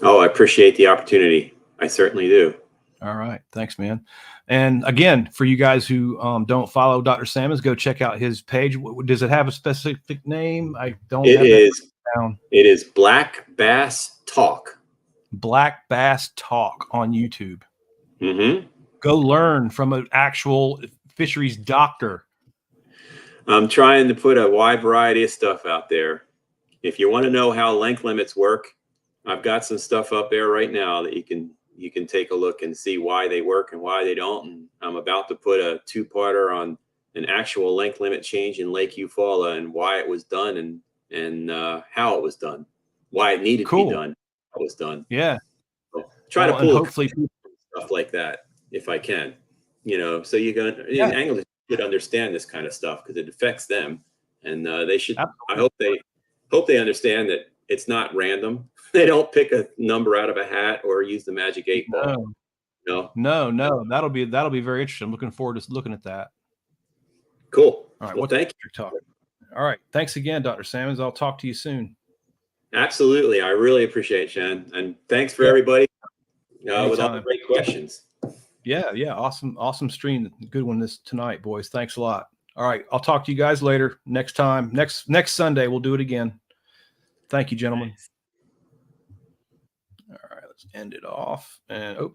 Oh, I appreciate the opportunity. I certainly do. All right. Thanks, man. And again, for you guys who don't follow Dr. Sammons, go check out his page. Does it have a specific name? I don't. It is Black Bass Talk. Black Bass Talk on YouTube. Mm-hmm. Go learn from an actual fisheries doctor. I'm trying to put a wide variety of stuff out there. If you want to know how length limits work, I've got some stuff up there right now that you can take a look and see why they work and why they don't. And I'm about to put a 2-parter on an actual length limit change in Lake Eufaula and why it was done and how it was done, why it needed to be done, how it was done. Yeah. So try to pull hopefully stuff like that if I can, so anglers should understand this kind of stuff because it affects them, and they should. Absolutely. I hope they understand that it's not random. They don't pick a number out of a hat or use the magic 8 ball. No. That'll be very interesting. I'm looking forward to looking at that. Cool. All right. Well, thank you. All right. Thanks again, Dr. Sammons. I'll talk to you soon. Absolutely. I really appreciate it, Shan. And thanks for everybody with all the great questions. Yeah. Awesome stream. Good one tonight, boys. Thanks a lot. All right. I'll talk to you guys later. Next time. Next Sunday, we'll do it again. Thank you, gentlemen. All right. Let's end it off. And